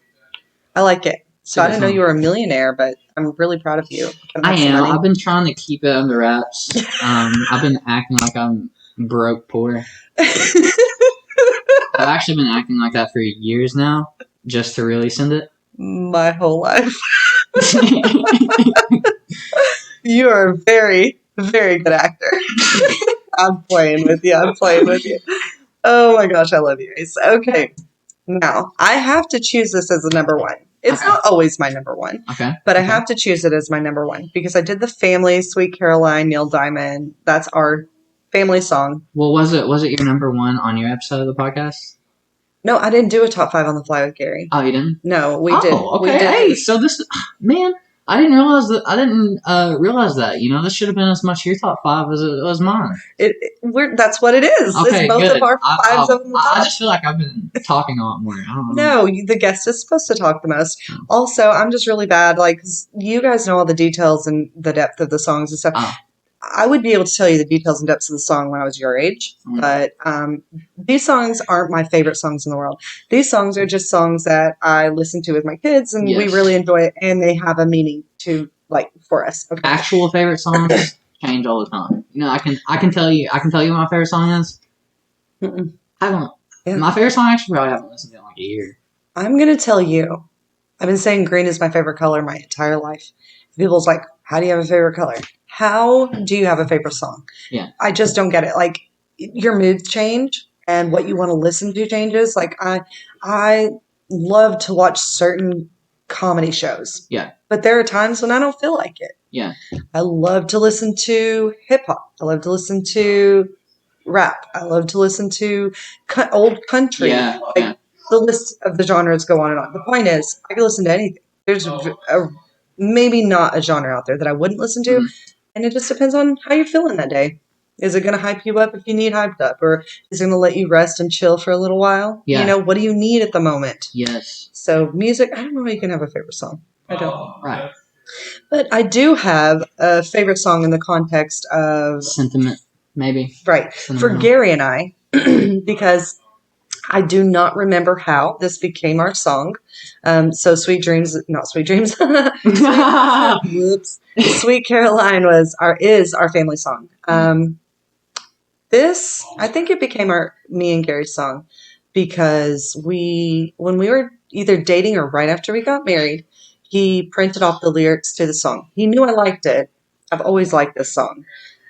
I like it. So I didn't know you were a millionaire, but I'm really proud of you. I am. I've been trying to keep it under wraps. I've been acting like I'm broke poor. I've actually been acting like that for years now, just to really send it. My whole life. You are a very, very good actor. I'm playing with you. Oh my gosh, I love you, Ace. Okay. Now, I have to choose this as a number 1. It's not always my number 1. Okay. But I have to choose it as my number 1 because I did the family, Sweet Caroline, Neil Diamond. That's our family song. Well, was it your number 1 on your episode of the podcast? No, I didn't do a top 5 on the fly with Gary. Oh, you didn't? No, we Oh, did. okay. We did. Hey, so this, man, I didn't realize that. I didn't realize that. You know, this should have been as much your top 5 as it was mine. That's what it is. Okay, it's both good. of our 5s of the top. I just feel like I've been talking a lot more. I don't know. No, the guest is supposed to talk the most. Oh. Also, I'm just really bad. Like, 'cause you guys know all the details and the depth of the songs and stuff. Oh. I would be able to tell you the details and depths of the song when I was your age, but these songs aren't my favorite songs in the world. These songs are just songs that I listen to with my kids, and we really enjoy it, and they have a meaning to, like, for us. Okay. Actual favorite songs? change all the time. You know, I can tell you what my favorite song is. Mm-mm. I don't. Yeah. My favorite song actually probably haven't listened to it in like a year. I'm going to tell you, I've been saying green is my favorite color my entire life. People's like, how do you have a favorite color? How do you have a favorite song? Yeah. I just don't get it. Like, your moods change and what you want to listen to changes. Like, I love to watch certain comedy shows. Yeah. But there are times when I don't feel like it. Yeah. I love to listen to hip hop. I love to listen to rap. I love to listen to old country. Yeah. Like, Yeah. the list of the genres go on and on. The point is, I can listen to anything. There's maybe not a genre out there that I wouldn't listen to, and it just depends on how you're feeling that day. Is it going to hype you up if you need hyped up, or is it going to let you rest and chill for a little while? Yeah. You know, what do you need at the moment? Yes. So music, I don't know how you can have a favorite song. I don't. Right. But I do have a favorite song in the context of Sentiment, maybe. right for Gary and I, because I do not remember how this became our song. So Sweet Dreams, not Sweet Dreams. Whoops. Sweet Caroline is our family song. This, I think it became me and Gary's song because when we were either dating or right after we got married, he printed off the lyrics to the song. He knew I liked it. I've always liked this song.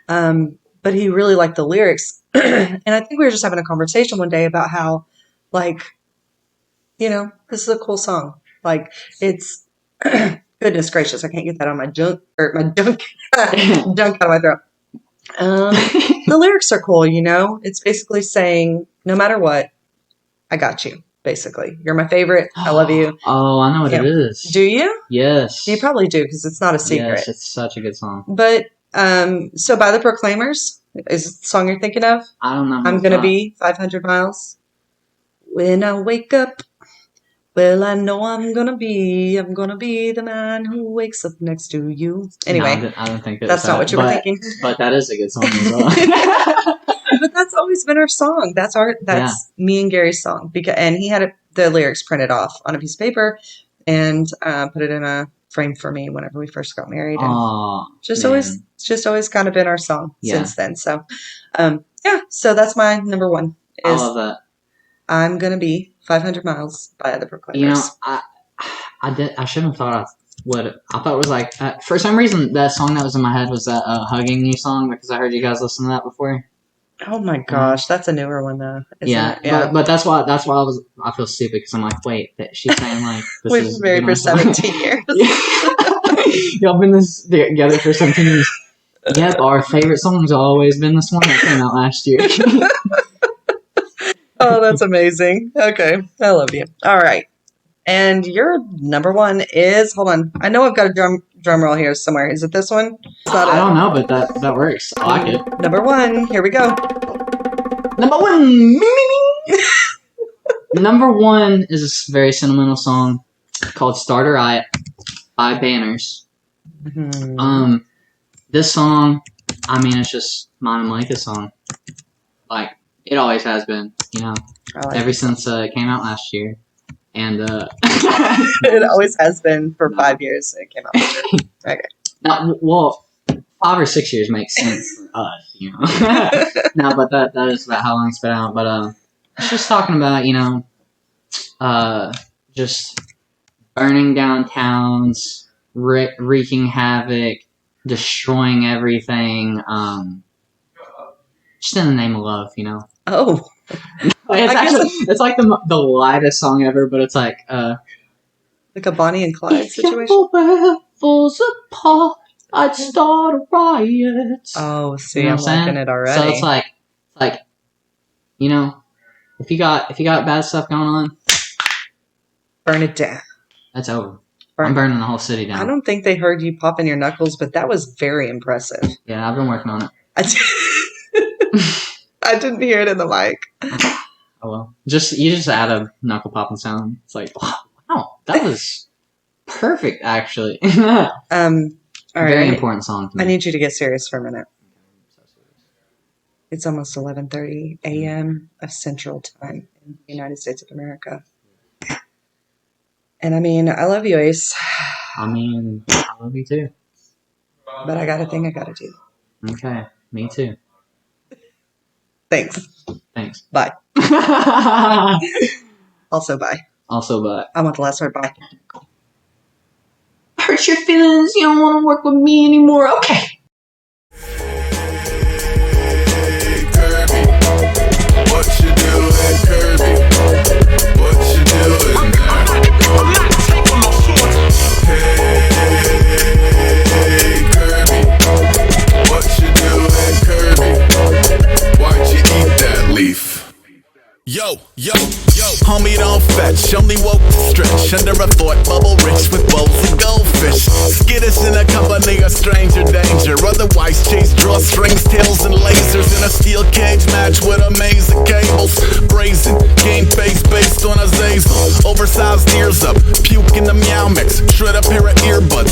But he really liked the lyrics. And I think we were just having a conversation one day about how, like, you know, this is a cool song. Like, it's, goodness gracious, I can't get that on my junk junk out of my throat. The lyrics are cool, you know? It's basically saying, no matter what, I got you, basically. You're my favorite. I love you. Oh, I know what it is. Do you? Yes. You probably do, because it's not a secret. Yes, it's such a good song. But, so by the Proclaimers, is it the song you're thinking of? I don't know. I'm gonna be 500 miles. When I wake up, well, I know I'm gonna be the man who wakes up next to you. Anyway, No, I don't think that's not what you were thinking. But that is a good song as well. But that's always been our song. That's me and Gary's song. And he had the lyrics printed off on a piece of paper and put it in a frame for me whenever we first got married. And just always kind of been our song since then. So, so that's my number one. I love that. I'm gonna be 500 miles by the Proclaimers. You know, I shouldn't have thought I would. I thought it was like for some reason that song that was in my head was that "Hugging You" song because I heard you guys listen to that before. Oh my gosh, that's a newer one though. Yeah. But that's why I feel stupid because I'm like, wait, she's saying like this we've is been married for 17 years. Y'all been together for 17 years. Yep, our favorite song's always been this one that came out last year. Oh, that's amazing. Okay, I love you. All right, and your number one is, hold on, I know I've got a drum roll here somewhere. Is it this one? I don't know, but that works. I like it. Number one, here we go. Number one. Number one is a very sentimental song called "Starter Riot" by Banners. Mm-hmm. This song, I mean, it's just mine and Malika's song. Like, it always has been, you know, ever since it came out last year. And it always has been for 5 years. It came out last year. Okay. Now, well, 5 or 6 years makes sense for us, you know. No, but that is about how long it's been out. But it's just talking about, you know, just burning down towns, wreaking havoc, destroying everything, just in the name of love, you know. Oh, it's like the lightest song ever, but it's like a Bonnie and Clyde situation. If your world falls apart, I'd start a riot. Oh, see, you know I'm liking it already. So it's like, you know, if you got bad stuff going on, burn it down. That's over. I'm burning the whole city down. I don't think they heard you popping your knuckles, but that was very impressive. Yeah, I've been working on it. I didn't hear it in the mic. Oh well. You just add a knuckle popping sound. It's like, wow, that was perfect actually. All right. Very important song to me. I need you to get serious for a minute. It's almost 11:30 a.m. of Central Time in the United States of America. And I mean, I love you, Ace. I mean, I love you too. But I got a thing I gotta do. Okay, me too. Thanks. Thanks. Bye. Also, bye. Also, but I want the last word. Bye. hurt your feelings. You don't want to work with me anymore. Okay. Hey, Kirby, what you doing, Kirby? What you doing now? Hey, Kirby, what you doing, Kirby? Why'd you eat that leaf? Yo, yo, yo, homie don't fetch, only woke to stretch under a thought bubble rich with bowls of goldfish. Skittish in a company of stranger danger, otherwise chase drawstrings, tails and lasers in a steel cage match with a maze of cables. Brazen, game face based on a Azazel, oversized ears up, puke in the meow mix, shred a pair of earbuds,